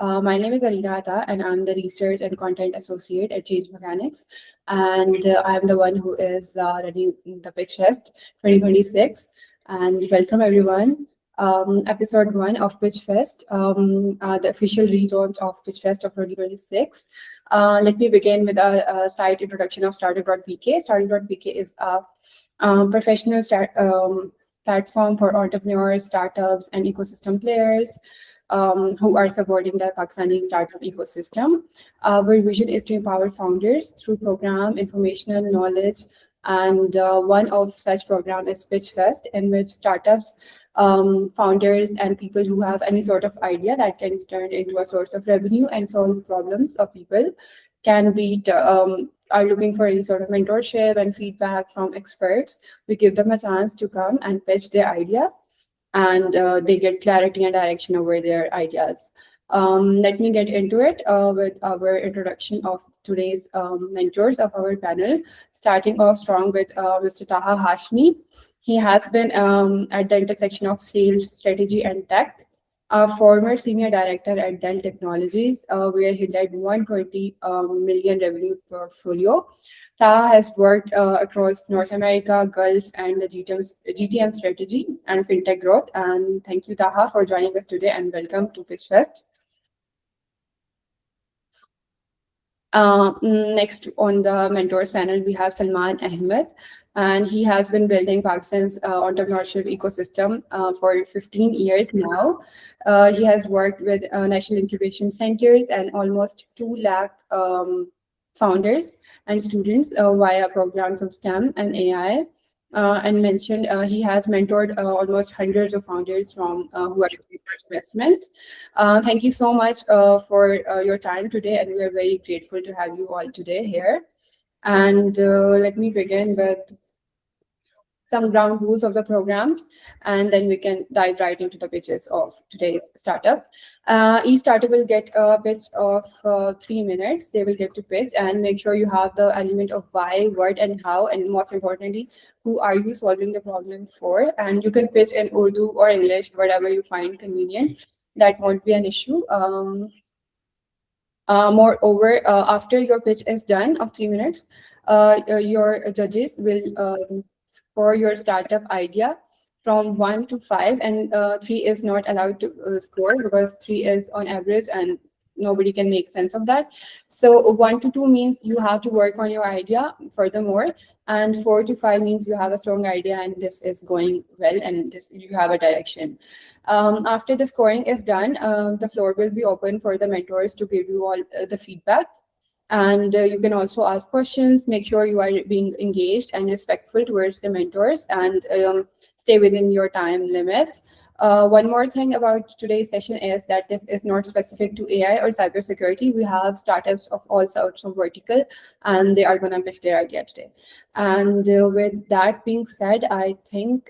My name is Alina Atta, and I'm the Research and Content Associate at Change Mechanics. And I'm the one who is running the Pitch Fest 2026. And welcome, everyone. Episode 1 of Pitch Fest, the official relaunch of Pitch Fest of 2026. Let me begin with a slight introduction of Startup.pk. Startup.pk is a professional platform for entrepreneurs, startups, and ecosystem players who are supporting the Pakistani startup ecosystem. Our vision is to empower founders through program, informational knowledge, and one of such program is Pitch Fest, in which startups, founders, and people who have any sort of idea that can turn into a source of revenue and solve problems of people can be are looking for any sort of mentorship and feedback from experts. We give them a chance to come and pitch their idea, and they get clarity and direction over their ideas. Let me get into it with our introduction of today's mentors of our panel, starting off strong with Mr. Taha Hashmi. He has been at the intersection of sales, strategy, and tech, a former senior director at Dell Technologies, where he led 120 million revenue portfolio. Taha has worked across North America, Gulf, and the GTM strategy and fintech growth. And thank you, Taha, for joining us today, and welcome to Pitch Fest. Next on the mentors panel, we have Salman Ahmed, and he has been building Pakistan's entrepreneurship ecosystem for 15 years now. He has worked with national incubation centers and almost 2 lakh founders and students via programs of STEM and AI. And mentioned he has mentored almost hundreds of founders from who are investment. Thank you so much for your time today, and we are very grateful to have you all today here. And let me begin with some ground rules of the program, and then we can dive right into the pitches of today's startup. Each startup will get a pitch of 3 minutes. They will get to pitch, and make sure you have the element of why, what, and how, and most importantly, who are you solving the problem for. And you can pitch in Urdu or English, whatever you find convenient. That won't be an issue. Moreover, after your pitch is done of 3 minutes, your judges will score your startup idea from 1 to 5, and 3 is not allowed to score because 3 is on average and nobody can make sense of that. So 1 to 2 means you have to work on your idea furthermore, and 4 to 5 means you have a strong idea and this is going well and you have a direction. After the scoring is done, the floor will be open for the mentors to give you all the feedback. And you can also ask questions. Make sure you are being engaged and respectful towards the mentors, and stay within your time limits. One more thing about today's session is that this is not specific to AI or cybersecurity. We have startups of all sorts of vertical, and they are going to pitch their idea today. And with that being said, I think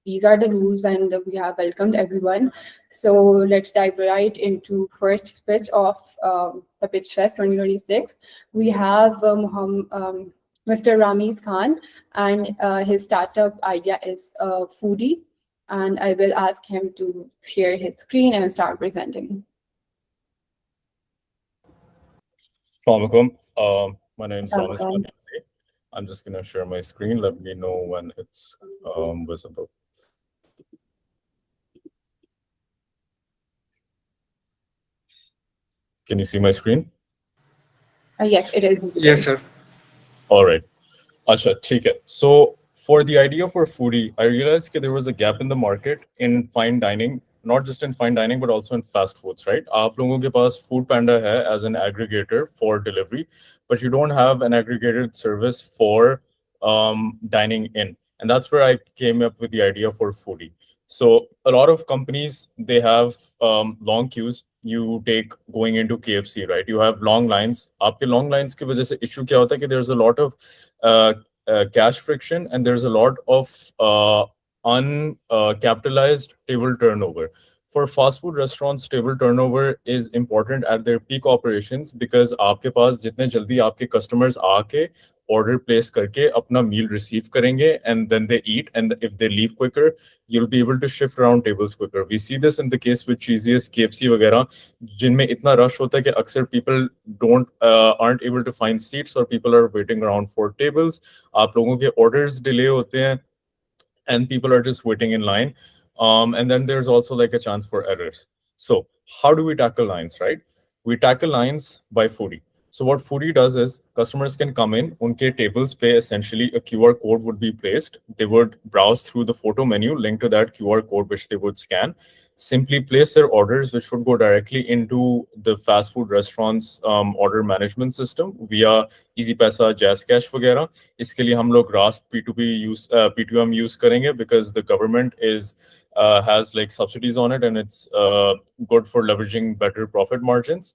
these are the rules, and we have welcomed everyone. So let's dive right into first pitch of the Pitch Fest 2026. We have Mr. Ramiz Khan, and his startup idea is Foodie. And I will ask him to share his screen and start presenting. Assalamualaikum. My name is Ramiz Khan. I'm just going to share my screen. Let me know when it's visible. Can you see my screen? Yes, it is. Yes, sir. All right. Asha, take it. So for the idea for Foodie, I realized that there was a gap in the market in fine dining, not just in fine dining, but also in fast foods, right? आप लोगों के पास Food Panda है as an aggregator for delivery, but you don't have an aggregated service for dining in. And that's where I came up with the idea for Foodie. So a lot of companies, they have long queues. You take going into KFC, right? You have long lines. आपके long lines की वजह से issue क्या होता है कि there's a lot of cash friction, and there's a lot of uncapitalized table turnover. For fast food restaurants, table turnover is important at their peak operations because आपके पास जितने जल्दी आपके customers आके order place करके अपना meal receive करेंगे and then they eat, and if they leave quicker, you'll be able to shift around tables quicker. We see this in the case with Cheesiest, KFC वगैरह, जिनमें इतना rush होता है कि अक्सर people aren't able to find seats or people are waiting around for tables. आप लोगों के orders delay होते हैं and people are just waiting in line. And then there's also like a chance for errors. So how do we tackle lines, right? We tackle lines by Foodie. So what Foodie does is customers can come in, unke tables pe essentially a QR code would be placed. They would browse through the photo menu, link to that QR code which they would scan, simply place their orders, which would go directly into the fast food restaurants order management system via Easy Paisa, Jazz Cash वगैरह. इसके लिए हम लोग Raast P2M use करेंगे because the government has like subsidies on it and it's good for leveraging better profit margins.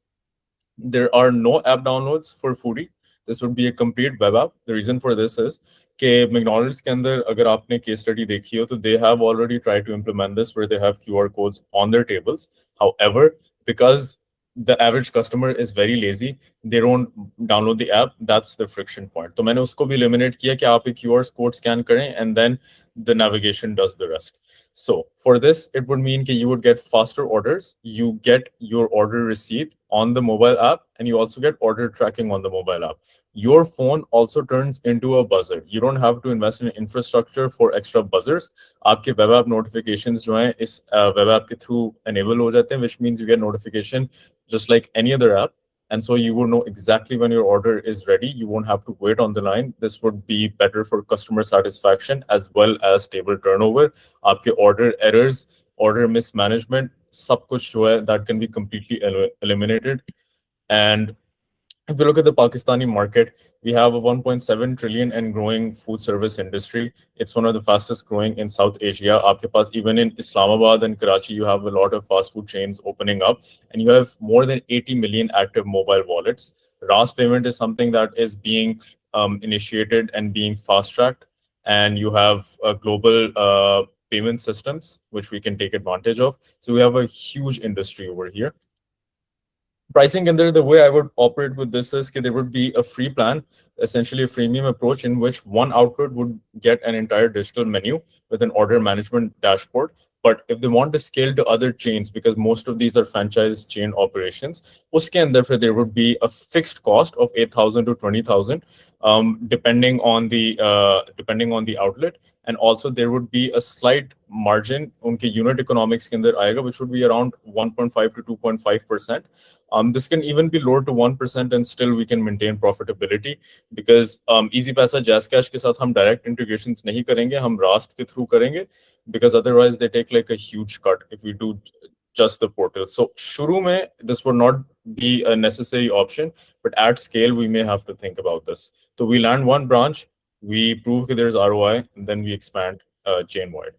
There are no app downloads for Foodie. This would be a complete web app. The reason for this is कि McDonald's के अंदर अगर आपने case study देखी हो तो they have already tried to implement this where they have QR codes on their tables. However, because the average customer is very lazy, they don't download the app. That's the friction point. तो मैंने उसको भी eliminate किया कि आप एक QR code scan करें and then the navigation does the rest. So for this, it would mean that you would get faster orders, you get your order receipt on the mobile app, and you also get order tracking on the mobile app. Your phone also turns into a buzzer. You don't have to invest in infrastructure for extra buzzers. आपके web app notifications जो हैं इस web app के through enable हो जाते हैं, which means you get notification just like any other app. And so you will know exactly when your order is ready. You won't have to wait on the line. This would be better for customer satisfaction as well as table turnover. आपके order errors, order mismanagement, सब कुछ जो है that can be completely eliminated. And if you look at the Pakistani market, we have a 1.7 trillion and growing food service industry. It's one of the fastest growing in South Asia. आपके पास even in Islamabad and Karachi, you have a lot of fast food chains opening up, and you have more than 80 million active mobile wallets. Raast payment is something that is being initiated and being fast-tracked, and you have global payment systems, which we can take advantage of. So we have a huge industry over here. Pricing and the way I would operate with this is that there would be a free plan, essentially a freemium approach in which one outlet would get an entire digital menu with an order management dashboard. But if they want to scale to other chains, because most of these are franchise chain operations, uske andar phir there would be a fixed cost of 8,000 to 20,000, depending on the outlet. And also there would be a slight margin unke unit economics ke andar aayega, which would be around 1.5 to 2.5%. This can even be lowered to 1% and still we can maintain profitability because Easy Paisa, Jazz Cash के साथ हम direct integrations नहीं करेंगे, हम Raast के through करेंगे because otherwise they take like a huge cut if we do just the portal. So शुरू में this would not be a necessary option, but at scale we may have to think about this. So we land one branch, we prove that there's ROI, and then we expand chain wide.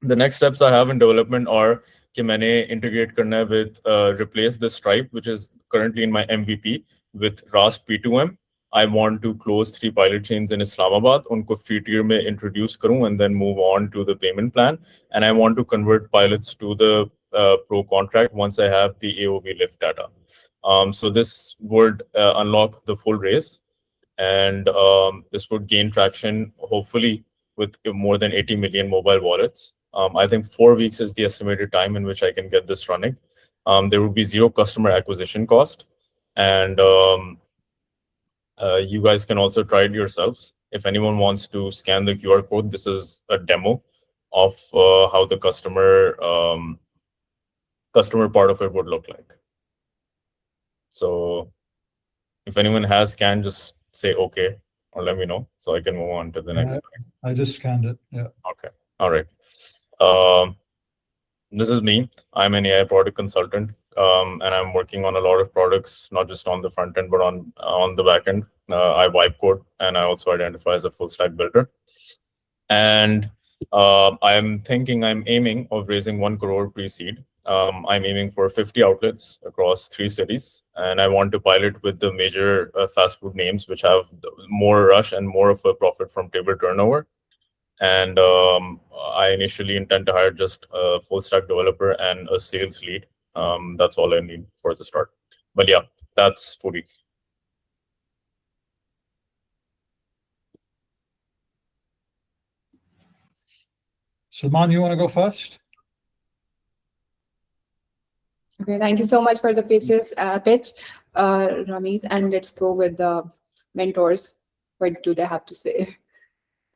The next steps I have in development are कि मैंने integrate करना है with replace the Stripe, which is currently in my MVP, with Raast P2M. I want to close 3 pilot chains in Islamabad, उनको free tier में introduce करूं and then move on to the payment plan. And I want to convert pilots to the pro contract once I have the AOV lift data. So this would unlock the full race, and this would gain traction, hopefully, with more than 80 million mobile wallets. I think 4 weeks is the estimated time in which I can get this running. There will be 0 customer acquisition cost, and you guys can also try it yourselves. If anyone wants to scan the QR code, this is a demo of how the customer part of it would look like. So if anyone has scanned, just say okay or let me know so I can move on to the next slide. I just scanned it. Yeah. Okay. All right. This is me. I'm an AI product consultant, and I'm working on a lot of products, not just on the front end, but on the back end. I wipe code, and I also identify as a full stack builder. And I'm aiming of raising 1 crore pre-seed. I'm aiming for 50 outlets across 3 cities, and I want to pilot with the major fast food names which have more rush and more of a profit from table turnover. and I initially intend to hire just a full stack developer and a sales lead. That's all I need for the start. But yeah, that's Foodie. Salman, you want to go first? Okay, thank you so much for the pitch, Ramesh, and let's go with the mentors. What do they have to say?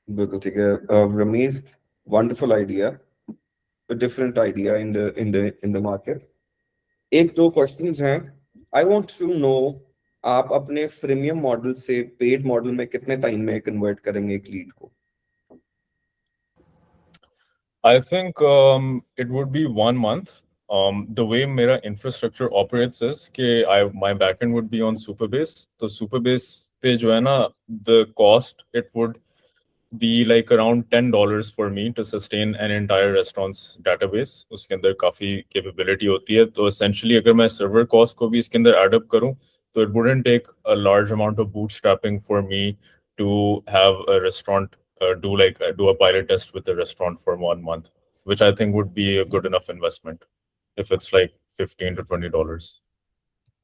बिल्कुल ठीक है Ramiz wonderful idea, a different idea in the market. एक दो questions हैं. I want to know आप अपने freemium model से paid model में कितने टाइम में कन्वर्ट करेंगे एक लीड को? I think it would be 1 month. The way मेरा infrastructure operates is कि my backend would be on Supabase. तो Supabase पे जो है ना, the cost it would be like around $10 for me to sustain an entire restaurant's database. उसके अंदर काफी capability होती है. तो essentially अगर मैं server cost को भी इसके अंदर add up करूँ, तो it wouldn't take a large amount of bootstrapping for me to have a restaurant do a pilot test with the restaurant for 1 month, which I think would be a good enough investment if it's like $15 to $20.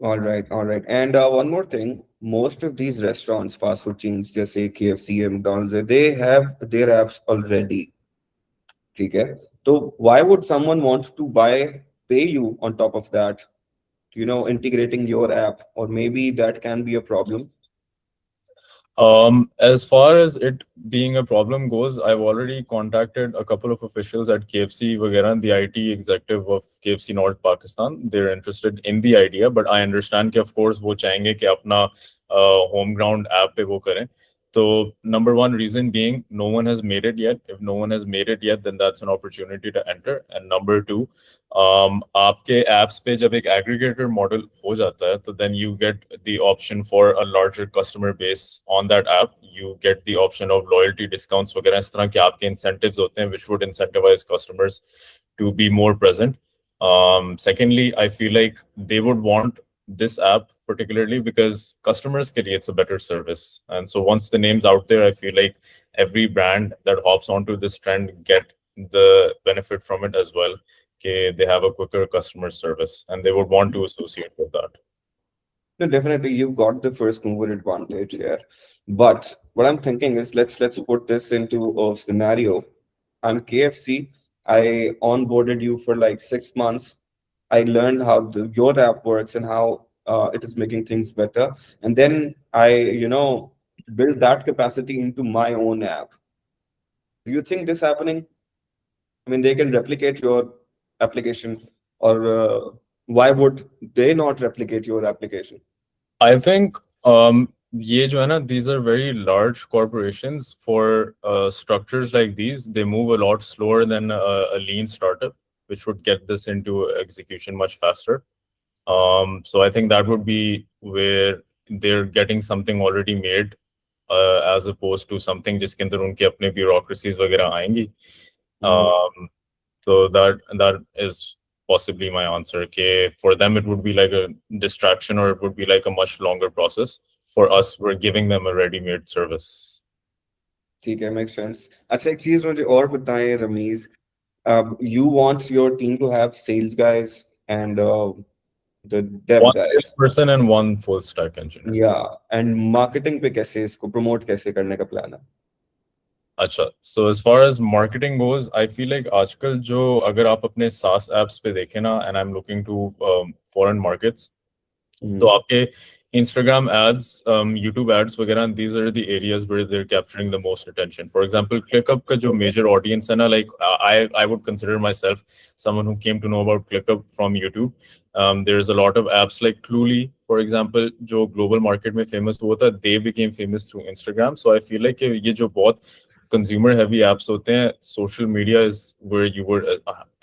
All right. And one more thing, most of these restaurants, fast food chains, जैसे KFC and McDonald's, they have their apps already. ठीक है? So why would someone want to pay you on top of that, integrating your app, or maybe that can be a problem? As far as it being a problem goes, I've already contacted a couple of officials at KFC वगैरह, the IT executive of KFC North Pakistan. They're interested in the idea, but I understand कि of course वो चाहेंगे कि अपना home ground app पे वो करें. So number one reason being, no one has made it yet. If no one has made it yet, then that's an opportunity to enter. And number two, आपके apps पे जब एक aggregator model हो जाता है, तो then you get the option for a larger customer base on that app. You get the option of loyalty discounts वगैरह, इस तरह के आपके incentives होते हैं, which would incentivize customers to be more present. Secondly, I feel like they would want this app particularly because customers के लिए it's a better service. And so once the name's out there, I feel like every brand that hops onto this trend get the benefit from it as well. They have a quicker customer service and they would want to associate with that. No, definitely you've got the first mover advantage here. But what I'm thinking is let's put this into a scenario. I'm KFC. I onboarded you for like 6 months. I learned how your app works and how it is making things better. And then I, build that capacity into my own app. Do you think this happening? I mean, they can replicate your application, or why would they not replicate your application? I think ये जो है ना, these are very large corporations. For structures like these, they move a lot slower than a lean startup, which would get this into execution much faster. So I think that would be where they're getting something already made, as opposed to something जिसके अंदर उनके अपने bureaucracies वगैरह आएंगी. So that is possibly my answer. Okay, for them it would be like a distraction, or it would be like a much longer process. For us, we're giving them a ready-made service. ठीक है, makes sense. अच्छा, एक चीज मुझे और बताएं Ramiz. You want your team to have sales guys and the dev One guys. salesperson and one full stack engineer. Yeah, and marketing पे कैसे इसको promote कैसे करने का plan है? अच्छा, so as far as marketing goes, I feel like आजकल जो अगर आप अपने SaaS apps पे देखें ना, and I'm looking to foreign markets, तो आपके Instagram ads, YouTube ads वगैरह, these are the areas where they're capturing the most attention. For example, ClickUp का जो major audience है ना, like I would consider myself someone who came to know about ClickUp from YouTube. There's a lot of apps like Cluely, for example, जो global market में famous हुआ था, they became famous through Instagram. So I feel like ये जो बहुत consumer heavy apps होते हैं, social media is where you would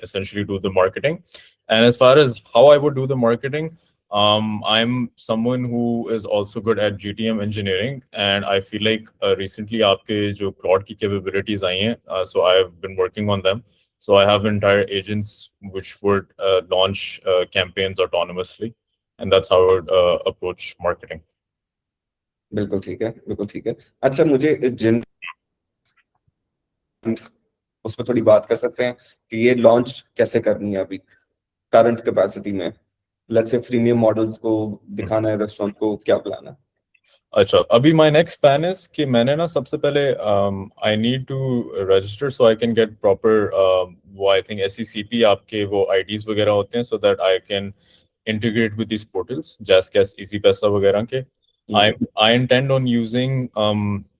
essentially do the marketing. And as far as how I would do the marketing, I'm someone who is also good at GTM engineering, and I feel like recently आपके जो Claude की capabilities आई हैं, so I've been working on them. So I have entire agents which would launch campaigns autonomously, and that's how I would approach marketing. बिल्कुल ठीक है, बिल्कुल ठीक है. अच्छा, मुझे and उस पर थोड़ी बात कर सकते हैं कि ये लॉन्च कैसे करनी है अभी करंट कैपेसिटी में, लेट्स से फ्रीमियम मॉडल्स को दिखाना है रेस्टोरेंट को, क्या प्लान है? अच्छा, अभी माय नेक्स्ट प्लान इज कि मैंने ना सबसे पहले I need to register so I can get proper वो आई थिंक SECP आपके वो IDs वगैरह होते हैं, so that I can integrate with these portals, JazzCash, EasyPaisa वगैरह के. I intend on using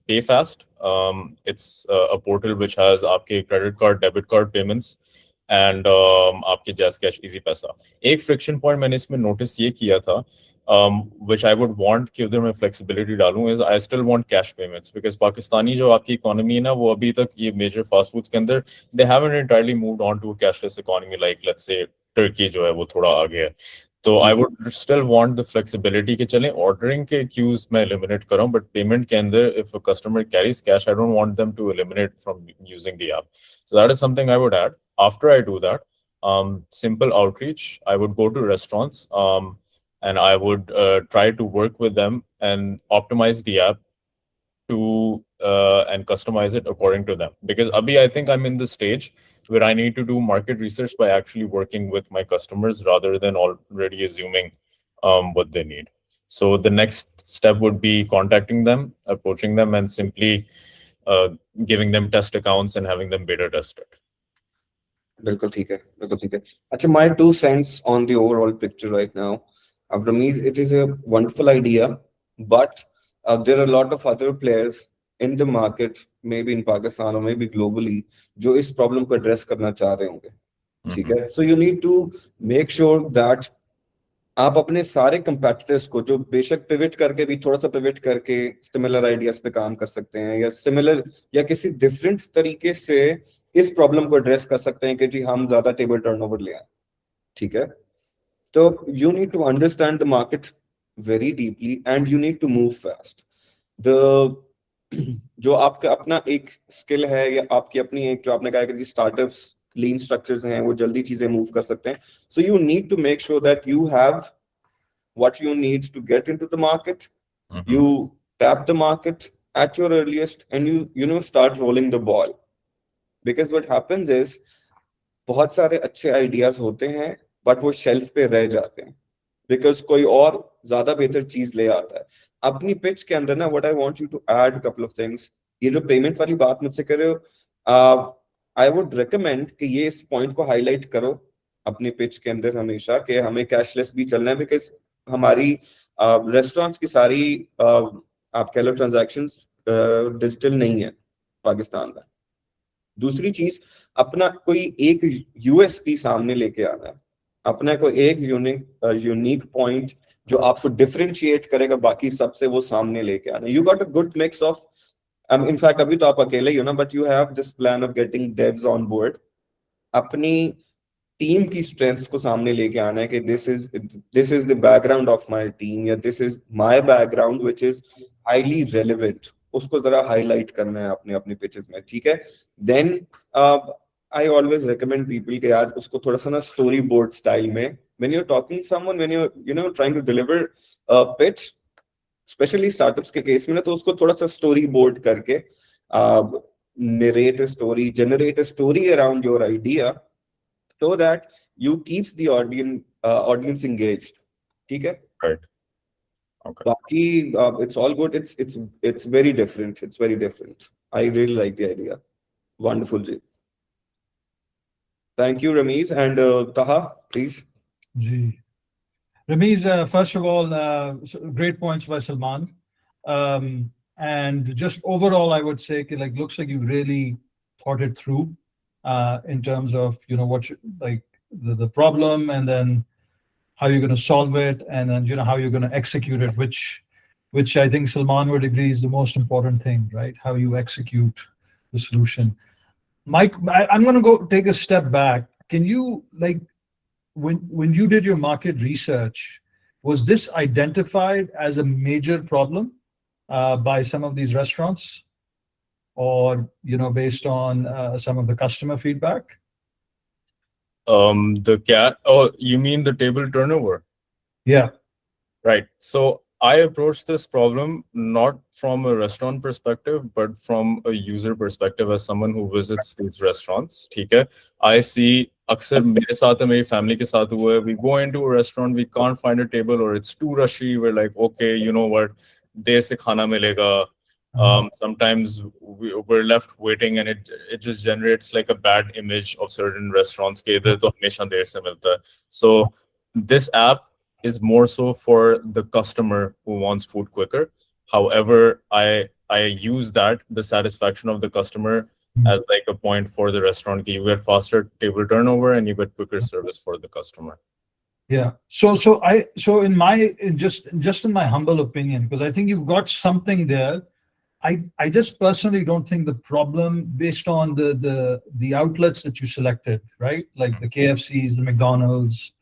PayFast. It's a portal which has आपके credit card, debit card payments and आपके JazzCash, EasyPaisa. एक friction point मैंने इसमें notice ये किया था, which I would want कि उधर मैं flexibility डालूं, is I still want cash payments because Pakistani जो आपकी economy है ना, वो अभी तक ये major fast foods के अंदर they haven't entirely moved on to a cashless economy like let's say Turkey जो है वो थोड़ा आगे है. तो I would still want the flexibility कि चलें ordering के queues मैं eliminate कर रहा हूँ, but payment के अंदर if a customer carries cash, I don't want them to eliminate from using the app. So that is something I would add. After I do that, simple outreach, I would go to restaurants and I would try to work with them and optimize the app to and customize it according to them. Because abhi I think I'm in the stage where I need to do market research by actually working with my customers rather than already assuming what they need. So the next step would be contacting them, approaching them, and simply giving them test accounts and having them beta test it. बिल्कुल ठीक है, बिल्कुल ठीक है. अच्छा, my 2 cents on the overall picture right now. Rameez, it is a wonderful idea, but there are a lot of other players in the market, maybe in Pakistan or maybe globally, जो इस problem को address करना चाह रहे होंगे. ठीक है? So you need to make sure that आप अपने सारे competitors को, जो बेशक pivot करके भी थोड़ा सा pivot करके similar ideas पे काम कर सकते हैं या similar या किसी different तरीके से इस प्रॉब्लम को एड्रेस कर सकते हैं कि जी हम ज्यादा टेबल टर्नओवर ले आए. ठीक है? तो you need to understand the market very deeply and you need to move fast. The जो आपका अपना एक स्किल है या आपकी अपनी एक जो आपने कहा कि जी स्टार्टअप्स लीन स्ट्रक्चर्स हैं, वो जल्दी चीजें मूव कर सकते हैं. So you need to make sure that you have what you need to get into the market. You tap the market at your earliest and you start rolling the ball. Because what happens is बहुत सारे अच्छे ideas होते हैं but वो shelf पे रह जाते हैं बिकॉज कोई और ज्यादा बेहतर चीज ले आता है. अपनी पिच के अंदर ना what I want you to add couple of things. ये जो पेमेंट वाली बात मुझसे कर रहे हो, आई वुड रिकमेंड कि ये इस पॉइंट को हाईलाइट करो अपनी पिच के अंदर हमेशा कि हमें कैशलेस भी चलना है बिकॉज हमारी रेस्टोरेंट्स की सारी आप कह लो ट्रांजैक्शंस डिजिटल नहीं है पाकिस्तान में. दूसरी चीज, अपना कोई एक यूएसपी सामने लेके आना है, अपना कोई एक यूनिक पॉइंट जो आपको डिफरेंशिएट करेगा बाकी सबसे, वो सामने लेके आना. You got a good mix of, in fact अभी तो आप अकेले ही हो ना, but you have this plan of getting devs on board. अपनी टीम की स्ट्रेंथ्स को सामने लेके आना है कि this is the background of my team या this is my background which is highly relevant. उसको जरा हाईलाइट करना है अपने अपने पिचेस में. ठीक है? Then I always recommend people के यार उसको थोड़ा सा ना स्टोरी बोर्ड स्टाइल में, when you are talking someone, when you know trying to deliver pitch, specially startups के केस में ना, तो उसको थोड़ा सा स्टोरी बोर्ड करके narrate a story, generate a story around your idea so that you keeps the audience engaged. ठीक है? Right. Okay. Baki, it's all good. It's very different. It's very different. I really like the idea. Wonderful, Ji. Thank you, Rameez. And Taha, please. Ji. Rameez, first of all, great points by Salman. And just overall, I would say, like, looks like you really thought it through in terms of, what the problem, and then how you're going to solve it, and then how you're going to execute it, which I think Salman would agree is the most important thing, right? How you execute the solution. Mike, I'm going to go take a step back. Can you, like, when you did your market research, was this identified as a major problem by some of these restaurants, or based on some of the customer feedback? Oh, you mean the table turnover? Yeah. Right. So I approach this problem not from a restaurant perspective, but from a user perspective as someone who visits these restaurants. ठीक है? I see अक्सर मेरे साथ है, मेरी family के साथ हुआ है. We go into a restaurant, we can't find a table or it's too rushy. We're like, okay, you know what? देर से खाना मिलेगा. Sometimes we're left waiting and it just generates like a bad image of certain restaurants के इधर तो हमेशा देर से मिलता है. So this app is more so for the customer who wants food quicker. However, I use that, the satisfaction of the customer, as like a point for the restaurant. You get faster table turnover and you get quicker service for the customer. Yeah. So just in my humble opinion, because I think you've got something there. I just personally don't think the problem based on the outlets that you selected, right? Like the KFCs, the McDonald's,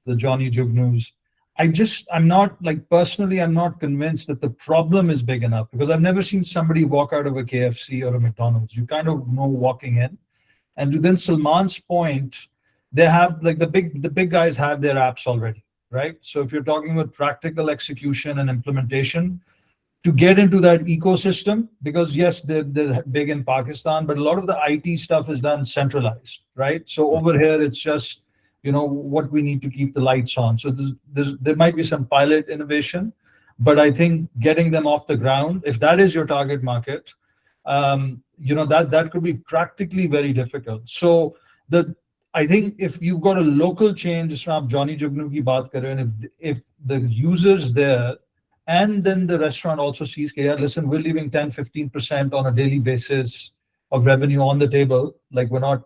the Johnny Jugnu's. I'm not like personally, I'm not convinced that the problem is big enough because I've never seen somebody walk out of a KFC or a McDonald's. You kind of know walking in. And to then Salman's point, they have like the big guys have their apps already, right? So if you're talking about practical execution and implementation, to get into that ecosystem, because yes, they're big in Pakistan, but a lot of the IT stuff is done centralized, right? So over here, it's just, you know, what we need to keep the lights on. So there might be some pilot innovation, but I think getting them off the ground, if that is your target market, you know, that could be practically very difficult. So I think if you've got a local chain, just from Johnny Jugnu ki baat kar rahe, and if the users there, and then the restaurant also sees, yeah, listen, we're leaving 10-15% on a daily basis of revenue on the table, like we're not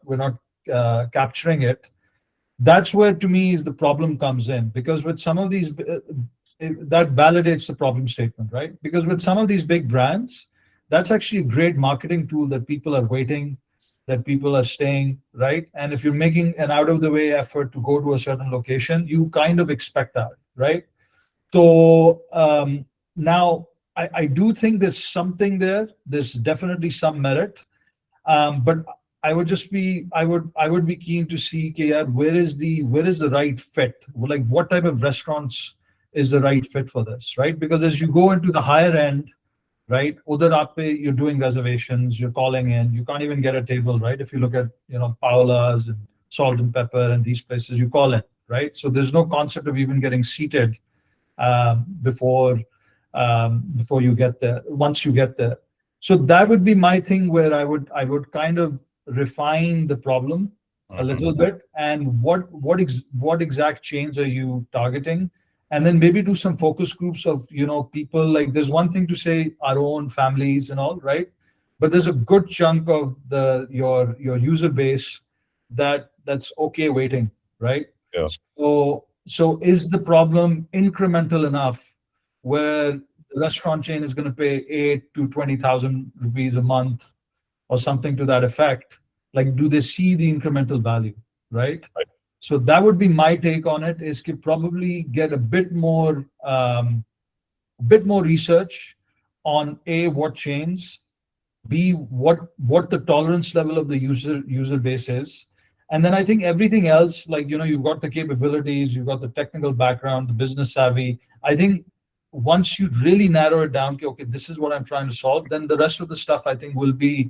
capturing it. That's where, to me, is the problem comes in, because with some of these, that validates the problem statement, right? Because with some of these big brands, that's actually a great marketing tool that people are waiting, that people are staying, right? And if you're making an out-of-the-way effort to go to a certain location, you kind of expect that, right? So now I do think there's something there. There's definitely some merit, but I would be keen to see where is the right fit? Like what type of restaurants is the right fit for this, right? Because as you go into the higher end, right, udhar aap pe you're doing reservations, you're calling in, you can't even get a table, right? If you look at, you know, Paola's and Salt and Pepper and these places, you call in, right? So there's no concept of even getting seated before you get there. Once you get there, so that would be my thing where I would kind of refine the problem a little bit, and what exact chains are you targeting, and then maybe do some focus groups of, you know, people. Like there's one thing to say our own families and all, right? But there's a good chunk of your user base that's okay waiting, right? Yeah. So is the problem incremental enough where the restaurant chain is going to pay 8,000 to 20,000 rupees a month or something to that effect? Like, do they see the incremental value, right? Right. So that would be my take on it, is to probably get a bit more research on A, what chains, B, what the tolerance level of the user base is. And then I think everything else, like, you know, you've got the capabilities, you've got the technical background, the business savvy. I think once you really narrow it down, okay, this is what I'm trying to solve, then the rest of the stuff I think will be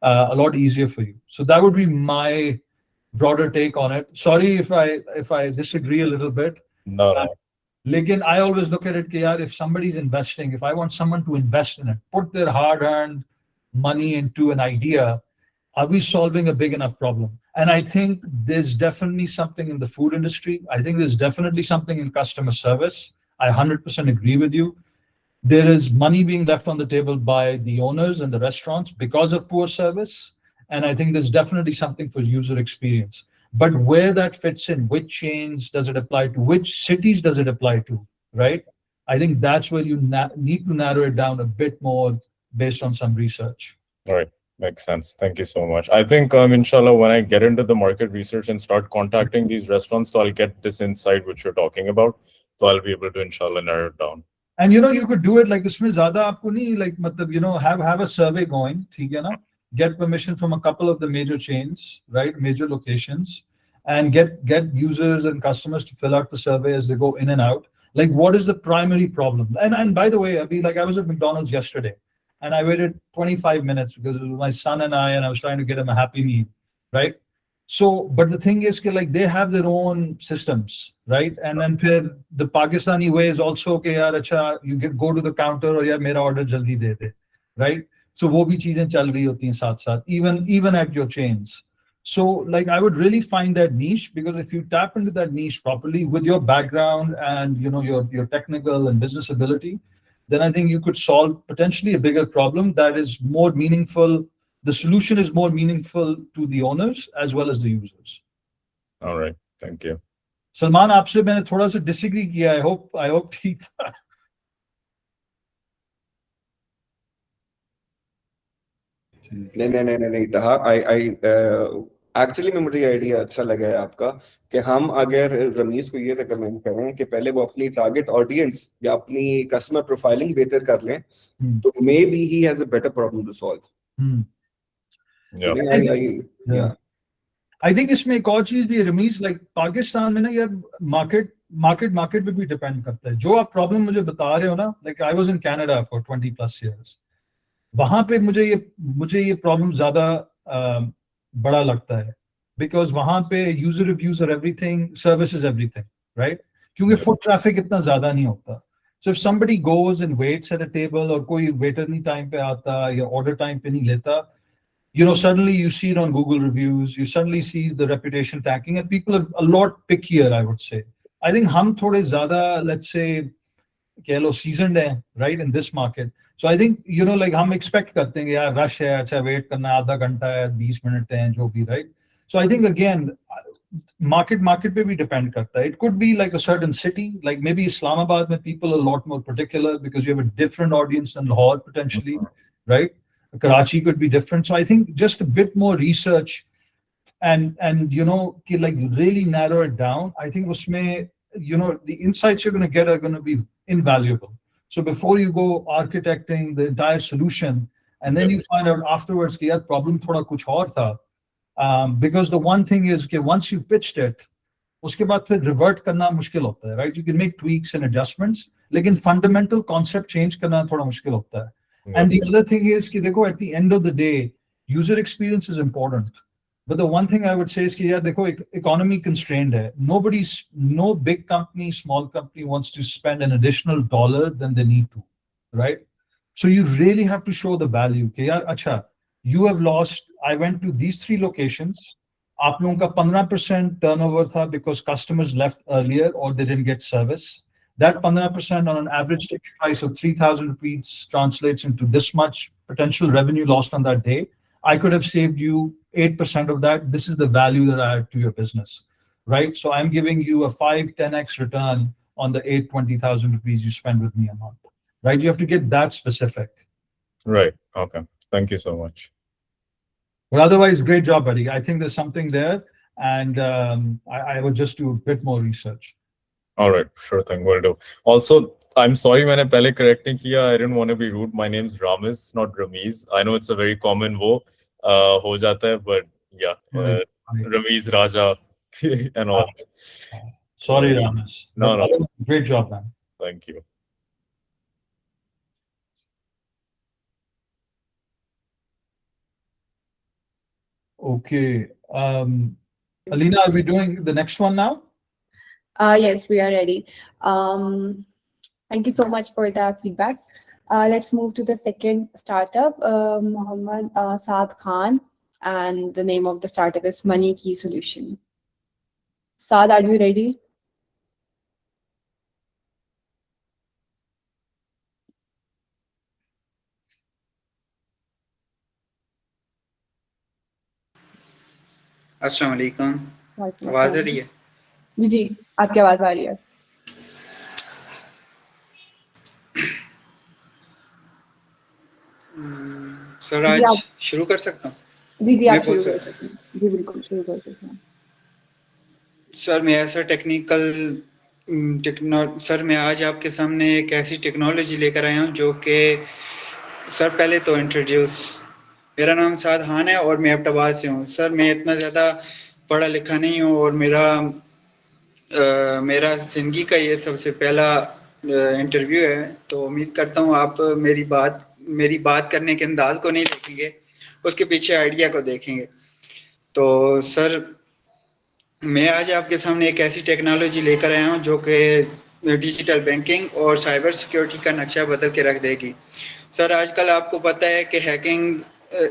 a lot easier for you. So that would be my broader take on it. Sorry if I disagree a little bit. No. Again, I always look at it, if somebody's investing, if I want someone to invest in it, put their hard-earned money into an idea, are we solving a big enough problem? And I think there's definitely something in the food industry. I think there's definitely something in customer service. I 100% agree with you. There is money being left on the table by the owners and the restaurants because of poor service. And I think there's definitely something for user experience. But where that fits in, which chains does it apply to? Which cities does it apply to, right? I think that's where you need to narrow it down a bit more based on some research. All right. Makes sense. Thank you so much. I think, inshallah, when I get into the market research and start contacting these restaurants, so I'll get this insight which you're talking about. So I'll be able to, inshallah, narrow it down. And, you know, you could do it like, usme zyada aapko nahi, like, matlab, you know, have a survey going, theek hai na? Get permission from a couple of the major chains, right? Major locations, and get users and customers to fill out the survey as they go in and out. Like, what is the primary problem? And by the way, I was at McDonald's yesterday, and I waited 25 minutes because it was my son and I was trying to get him a Happy Meal, right? So, but the thing is, like, they have their own systems, right? And then the Pakistani way is also, okay, yaar, acha, go to the counter, or yaar, mera order jaldi de de, right? So, wo bhi cheezein chal rahi hoti hain saath saath, even at your chains. So, like, I would really find that niche, because if you tap into that niche properly with your background and your technical and business ability, then I think you could solve potentially a bigger problem that is more meaningful. The solution is more meaningful to the owners as well as the users. All right, thank you. Salman, आपसे मैंने थोड़ा सा disagree किया. I hope ठीक था. नहीं था. Actually में मुझे आइडिया अच्छा लगा है आपका कि हम अगर रमीज को ये रिकमेंड करें कि पहले वो अपनी टारगेट ऑडियंस या अपनी कस्टमर प्रोफाइलिंग बेहतर कर लें, तो maybe he has a better problem to solve. I think इसमें एक और चीज भी है रमीज, लाइक पाकिस्तान में ना यार मार्केट पे भी डिपेंड करता है. जो आप प्रॉब्लम मुझे बता रहे हो ना, like I was in Canada for 20+ years. वहां पे मुझे ये प्रॉब्लम ज्यादा बड़ा लगता है, बिकॉज वहां पे यूजर रिव्यूज और everything, service is everything, right? क्योंकि फुट ट्रैफिक इतना ज्यादा नहीं होता. So if somebody goes and waits at a table, और कोई वेटर नहीं टाइम पे आता या ऑर्डर टाइम पे नहीं लेता, suddenly you see it on Google reviews, you suddenly see the reputation tagging, and people are a lot pickier, I would say. I think हम थोड़े ज़्यादा, let's say, कह लो seasoned हैं, right, in this market. So I think, like हम expect करते हैं यार rush है, अच्छा wait करना आधा घंटा है, 20 मिनट है, जो भी, right? So I think again, market पे भी depend करता है. It could be like a certain city, like maybe Islamabad, where people are a lot more particular because you have a different audience than Lahore potentially, right? Karachi could be different. So I think just a bit more research and like really narrow it down. I think usme, the insights you're going to get are going to be invaluable. So before you go architecting the entire solution, and then you find out afterwards कि यार problem थोड़ा कुछ और था, because the one thing is कि once you pitched it, उसके बाद फिर revert करना मुश्किल होता है, right? You can make tweaks and adjustments, लेकिन fundamental concept change करना थोड़ा मुश्किल होता है. And the other thing is कि देखो, at the end of the day, user experience is important. But the one thing I would say is कि यार देखो, economy constrained है. No big company, small company wants to spend an additional dollar than they need to, right? So you really have to show the value कि यार अच्छा, you have lost, I went to these 3 locations, आप लोगों का 15% turnover था because customers left earlier or they didn't get service. That 15% on an average ticket price of 3,000 rupees translates into this much potential revenue lost on that day. I could have saved you 8% of that. This is the value that I add to your business, right? So I'm giving you a 5-10x return on the 20,000 rupees you spend with me a month, right? You have to get that specific. Right. Okay. Thank you so much. But otherwise, great job, buddy. I think there's something there, and I would just do a bit more research. All right, sure thing, will do. Also, I'm sorry मैंने पहले correct नहीं किया. I didn't want to be rude. My name's Ramiz, not Ramiz. I know it's a very common वो हो जाता है, but yeah, Ramiz Raja and all. Sorry, Ramiz. No. Great job, man. Thank you. Okay. Alina, are we doing the next one now? Yes, we are ready. Thank you so much for the feedback. Let's move to the second startup, Mohammed Saad Khan, and the name of the startup is Money Key Solution. Saad, are you ready? अस्सलाम वालेकुम. आवाज आ रही है? जी, आपकी आवाज आ रही है. Sir, आज शुरू कर सकता हूँ? जी, आप शुरू कर सकते हैं. जी, बिल्कुल शुरू कर सकते हैं. सर, मैं आज आपके सामने एक ऐसी टेक्नोलॉजी लेकर आया हूँ जो कि सर पहले तो इंट्रोड्यूस, मेरा नाम साद खान है और मैं एबटाबाद से हूँ. सर, मैं इतना ज़्यादा पढ़ा लिखा नहीं हूँ और मेरा मेरा जिंदगी का ये सबसे पहला इंटरव्यू है, तो उम्मीद करता हूँ आप मेरी बात करने के अंदाज को नहीं देखेंगे, उसके पीछे आइडिया को देखेंगे। तो सर, मैं आज आपके सामने एक ऐसी टेक्नोलॉजी लेकर आया हूँ जो कि डिजिटल बैंकिंग और साइबर सिक्योरिटी का नक्शा बदल के रख देगी। सर, आजकल आपको पता है कि हैकिंग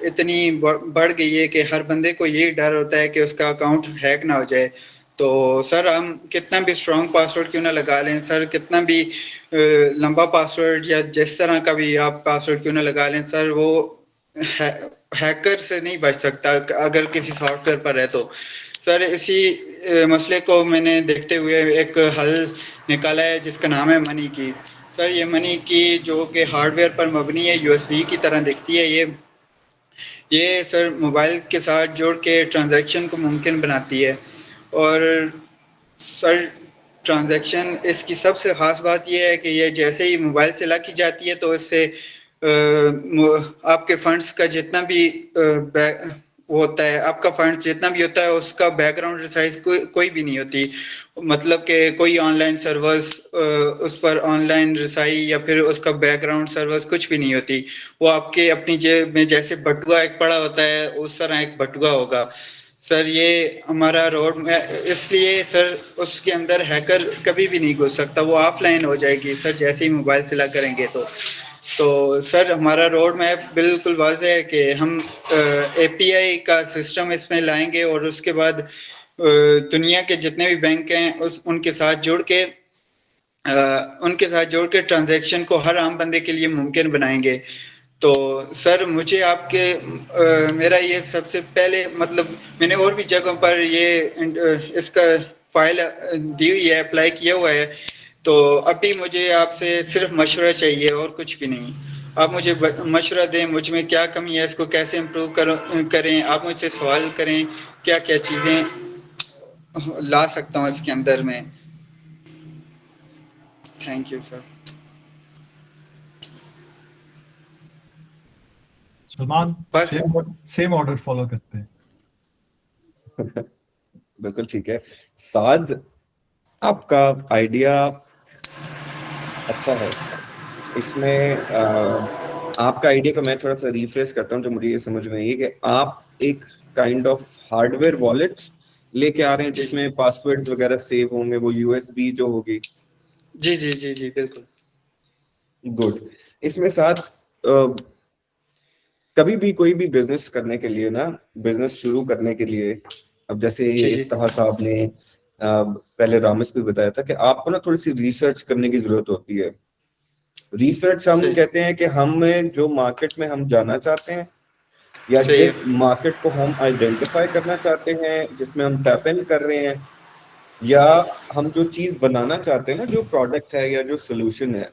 इतनी बढ़ गई है कि हर बंदे को यही डर होता है कि उसका अकाउंट हैक ना हो जाए। तो सर, हम कितना भी स्ट्रॉन्ग पासवर्ड क्यों ना लगा लें सर, कितना भी लंबा पासवर्ड या जिस तरह का भी आप पासवर्ड क्यों ना लगा लें सर, वो हैकर से नहीं बच सकता अगर किसी सॉफ्टवेयर पर है तो। सर, इसी मसले को मैंने देखते हुए एक हल निकाला है जिसका नाम है मनी की। सर, ये मनी की जो कि हार्डवेयर पर मबनी है, यूएसबी की तरह दिखती है। ये सर मोबाइल के साथ जोड़ के ट्रांजैक्शन को मुमकिन बनाती है। और सर, ट्रांजैक्शन इसकी सबसे ख़ास बात ये है कि ये जैसे ही मोबाइल से लॉक की जाती है तो इससे आपके फंड्स का जितना भी होता है, आपका फंड्स जितना भी होता है उसका बैकग्राउंड रिसाइज कोई भी नहीं होती। मतलब कि कोई ऑनलाइन सर्वर्स उस पर ऑनलाइन रिसाई या फिर उसका बैकग्राउंड सर्वर्स कुछ भी नहीं होती। वो आपके अपनी जेब में जैसे बटुआ एक पड़ा होता है उस तरह एक बटुआ होगा। सर, ये हमारा रोड में इसलिए सर उसके अंदर हैकर कभी भी नहीं घुस सकता, वो ऑफलाइन हो जाएगी सर जैसे ही मोबाइल से लॉक करेंगे तो सर हमारा रोड मैप बिल्कुल वाज़ेह है कि हम एपीआई का सिस्टम इसमें लाएंगे और उसके बाद दुनिया के जितने भी बैंक हैं उनके साथ जोड़ के ट्रांजैक्शन को हर आम बंदे के लिए मुमकिन बनाएंगे। तो सर, मुझे मेरा ये सबसे पहले मतलब मैंने और भी जगहों पर इसका फाइल दी हुई है, अप्लाई किया हुआ है। तो अभी मुझे आपसे सिर्फ मशवरा चाहिए और कुछ भी नहीं। आप मुझे मशवरा दें, मुझ में क्या कमी है, इसको कैसे इम्प्रूव करें। आप मुझसे सवाल करें क्या क्या चीज़ें ला सकता हूँ इसके अंदर में। Thank you sir. सलमान, बस। सेम ऑर्डर फॉलो करते हैं। बिल्कुल ठीक है। साद, आपका आइडिया अच्छा है। इसमें आपका आइडिया को मैं थोड़ा सा रिफ्रेश करता हूँ। जो मुझे ये समझ में आई है कि आप एक काइंड ऑफ हार्डवेयर वॉलेट्स लेके आ रहे हैं जिसमें पासवर्ड्स वगैरह सेव होंगे, वो यूएसबी जो होगी। जी जी जी जी, बिल्कुल। गुड। इसमें साथ कभी भी कोई भी बिजनेस करने के लिए ना, बिजनेस शुरू करने के लिए, अब जैसे जी जी इफ्तिखार साहब ने पहले रामेश को बताया था कि आपको ना थोड़ी सी रिसर्च करने की जरूरत होती है। रिसर्च हम सही कहते हैं कि हमें जो मार्केट में हम जाना चाहते हैं या सही जिस है। मार्केट को हम आइडेंटिफाई करना चाहते हैं, जिसमें हम टैप इन कर रहे हैं, या हम जो चीज बनाना चाहते हैं ना, जो प्रोडक्ट है या जो सोल्यूशन है,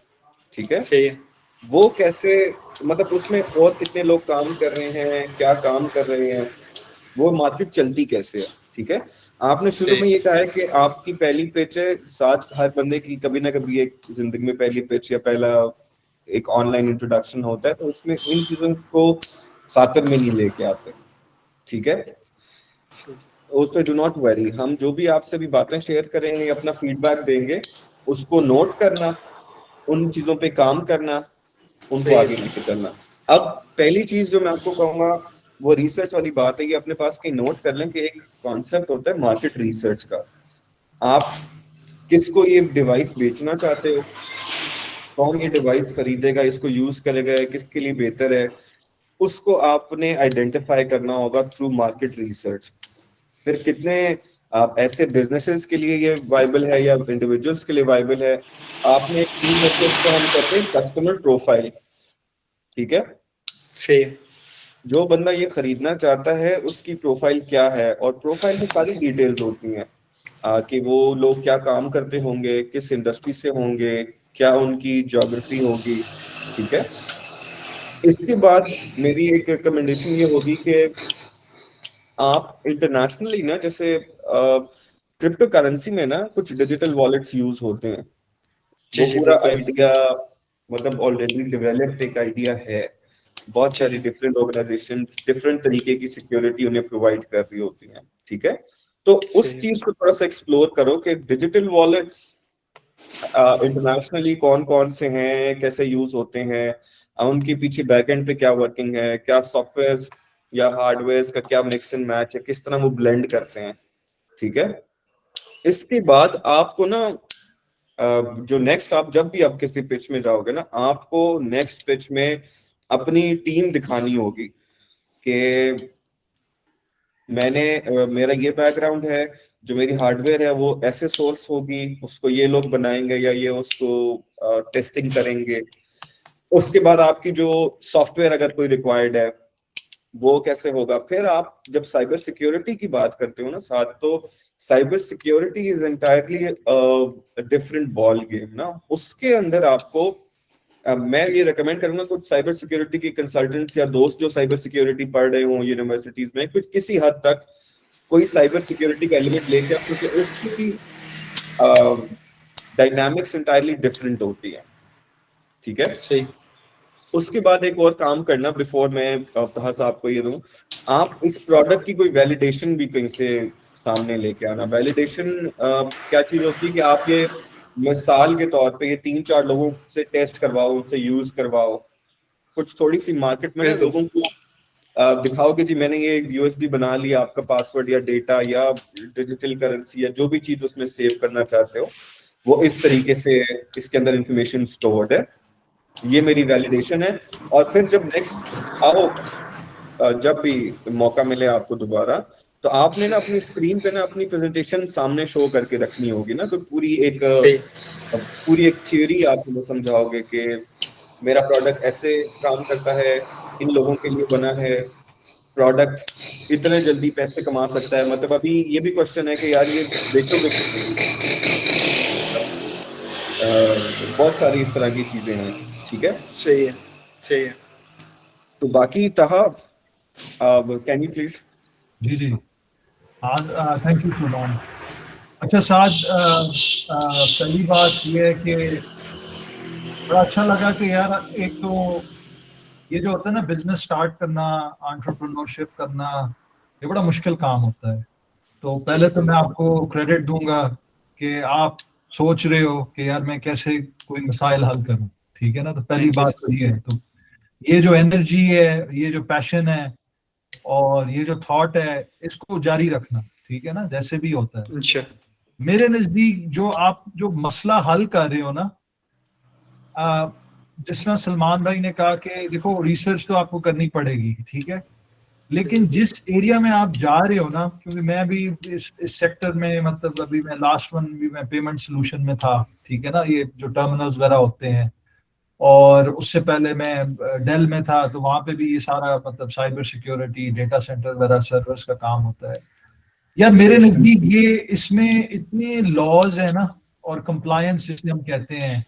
ठीक है, सही है। वो कैसे, मतलब उसमें और कितने लोग काम कर रहे हैं, क्या काम कर रहे हैं, वो मार्केट चलती कैसे है। ठीक है। आपने शुरू सही में ये कहा है कि आपकी पहली पिच है, साथ हर बंदे की कभी ना कभी एक जिंदगी में पहली पिच या पहला एक ऑनलाइन इंट्रोडक्शन होता है, तो उसमें इन चीजों को खातर में नहीं लेके आते। ठीक है। सही। उस पर डू नॉट वरी, हम जो भी आपसे भी बातें शेयर करेंगे, अपना फीडबैक देंगे, उसको नोट करना, उन चीजों पे काम करना, उनको सही आगे है। लेके चलना। अब पहली चीज जो मैं आपको कहूंगा वो रिसर्च वाली बात है कि अपने पास कहीं नोट कर लें कि एक कॉन्सेप्ट होता है मार्केट रिसर्च का। आप किसको ये डिवाइस बेचना चाहते हो, कौन ये डिवाइस खरीदेगा, इसको यूज करेगा, किसके लिए बेहतर है, उसको आपने आइडेंटिफाई करना होगा थ्रू मार्केट रिसर्च। फिर कितने आप ऐसे बिजनेसेस के लिए ये वाइबल है या इंडिविजुअल्स के लिए वाइबल है, आपने एक चीज रखी है, उसको हम कहते हैं कस्टमर प्रोफाइल। ठीक है। सही है। जो बंदा ये खरीदना चाहता है उसकी प्रोफाइल क्या है, और प्रोफाइल में सारी डिटेल्स होती हैं कि वो लोग क्या काम करते होंगे, किस इंडस्ट्री से होंगे, क्या उनकी ज्योग्राफी होगी। ठीक है। इसके बाद मेरी एक रिकमेंडेशन ये होगी कि आप इंटरनेशनली ना, जैसे क्रिप्टो करेंसी में ना कुछ डिजिटल वॉलेट्स यूज होते हैं, जी वो जी, पूरा बिल्कुल बिल्कुल। आइडिया मतलब ऑलरेडी डेवलप्ड एक आइडिया है। बहुत जी सारी जी डिफरेंट ऑर्गेनाइजेशंस डिफरेंट तरीके की सिक्योरिटी उन्हें प्रोवाइड कर रही होती हैं। ठीक है। तो उस सही। चीज को थोड़ा सा एक्सप्लोर करो कि डिजिटल वॉलेट्स इंटरनेशनली कौन कौन से हैं, कैसे यूज होते हैं, उनके पीछे बैकएंड पे क्या वर्किंग है, क्या सॉफ्टवेयर या हार्डवेयर का क्या मिक्स एंड मैच है, किस तरह वो ब्लेंड करते हैं। ठीक है, इसके बाद आपको ना जो नेक्स्ट आप जब भी आप किसी पिच में जाओगे ना, आपको नेक्स्ट पिच में अपनी टीम दिखानी होगी कि मेरा ये बैकग्राउंड है, जो मेरी हार्डवेयर है वो ऐसे सोर्स होगी, उसको ये लोग बनाएंगे या ये उसको टेस्टिंग करेंगे। उसके बाद आपकी जो सॉफ्टवेयर अगर कोई रिक्वायर्ड है वो कैसे होगा। फिर आप जब साइबर सिक्योरिटी की बात करते हो ना साथ, तो cyber security is entirely different ball game ना। उसके अंदर आपको मैं ये रेकमेंड करूंगा कुछ साइबर सिक्योरिटी की कंसल्टेंट्स या दोस्त जो साइबर सिक्योरिटी पढ़ रहे हो यूनिवर्सिटीज में, कुछ किसी हद तक कोई साइबर सिक्योरिटी का एलिमेंट लेके आओ, क्योंकि उसकी डायनामिक्स इंटायरली डिफरेंट होती है। ठीक है, सही। उसके बाद एक और काम करना बिफोर मैं तहस आपको ये दूं, आप इस प्रोडक्ट की कोई वैलिडेशन भी कहीं से सामने लेके आना। वैलिडेशन क्या चीज होती है कि आप ये मिसाल के तौर पे ये 3-4 लोगों से टेस्ट करवाओ, उनसे यूज करवाओ, कुछ थोड़ी सी मार्केट में ना बिल्कुल। लोगों को दिखाओ कि जी मैंने ये यूएसबी बना लिया, आपका पासवर्ड या डेटा या डिजिटल करेंसी या जो भी चीज उसमें सेव करना चाहते हो वो इस तरीके से इसके अंदर इंफॉर्मेशन स्टोर्ड है, ये मेरी वैलिडेशन है। और फिर जब नेक्स्ट आओ, जब भी मौका मिले आपको दोबारा, तो आपने ना अपनी स्क्रीन पे ना अपनी प्रेजेंटेशन सामने शो करके रखनी होगी ना, तो सही। पूरी एक थ्योरी आप उन्हें समझाओगे कि मेरा प्रोडक्ट ऐसे काम करता है, इन लोगों के लिए बना है, प्रोडक्ट इतने जल्दी पैसे कमा सकता है। मतलब अभी ये भी क्वेश्चन है कि यार ये बेचोगे कितने की? बहुत सारी इस तरह की चीजें हैं। ठीक है, सही है। सही है। तो बाकी तहा कैन यू प्लीज। जी जी, हाँ, थैंक यू सुमान। अच्छा साद, पहली बात यह है कि बड़ा अच्छा लगा कि यार एक तो ये जो होता है ना बिजनेस स्टार्ट करना, एंटरप्रेन्योरशिप करना, ये बड़ा मुश्किल काम होता है। तो पहले तो मैं आपको क्रेडिट दूंगा कि आप सोच रहे हो कि यार मैं कैसे कोई मसाइल हल करूं। ठीक है ना, तो पहली Thank you, बात तो ये है। तो ये जो एनर्जी है, ये जो पैशन है और ये जो थॉट है, इसको जारी रखना। ठीक है ना, जैसे भी होता है। अच्छा। मेरे नजदीक जो आप जो मसला हल कर रहे हो ना, जिस तरह सलमान भाई ने कहा कि देखो रिसर्च तो आपको करनी पड़ेगी, ठीक है, लेकिन जिस एरिया में आप जा रहे हो ना, क्योंकि मैं भी इस सेक्टर में, मतलब अभी मैं लास्ट वन भी मैं पेमेंट सोल्यूशन में था। ठीक है ना, ये जो टर्मिनल्स वगैरह होते हैं, और उससे पहले मैं डेल में था, तो वहां पे भी ये सारा मतलब साइबर सिक्योरिटी, डेटा सेंटर वगैरह सर्वर्स का काम होता है। यार मेरे सही। नजदीक ये इसमें इतने लॉज है ना, और कंप्लायंस जिसे हम कहते हैं,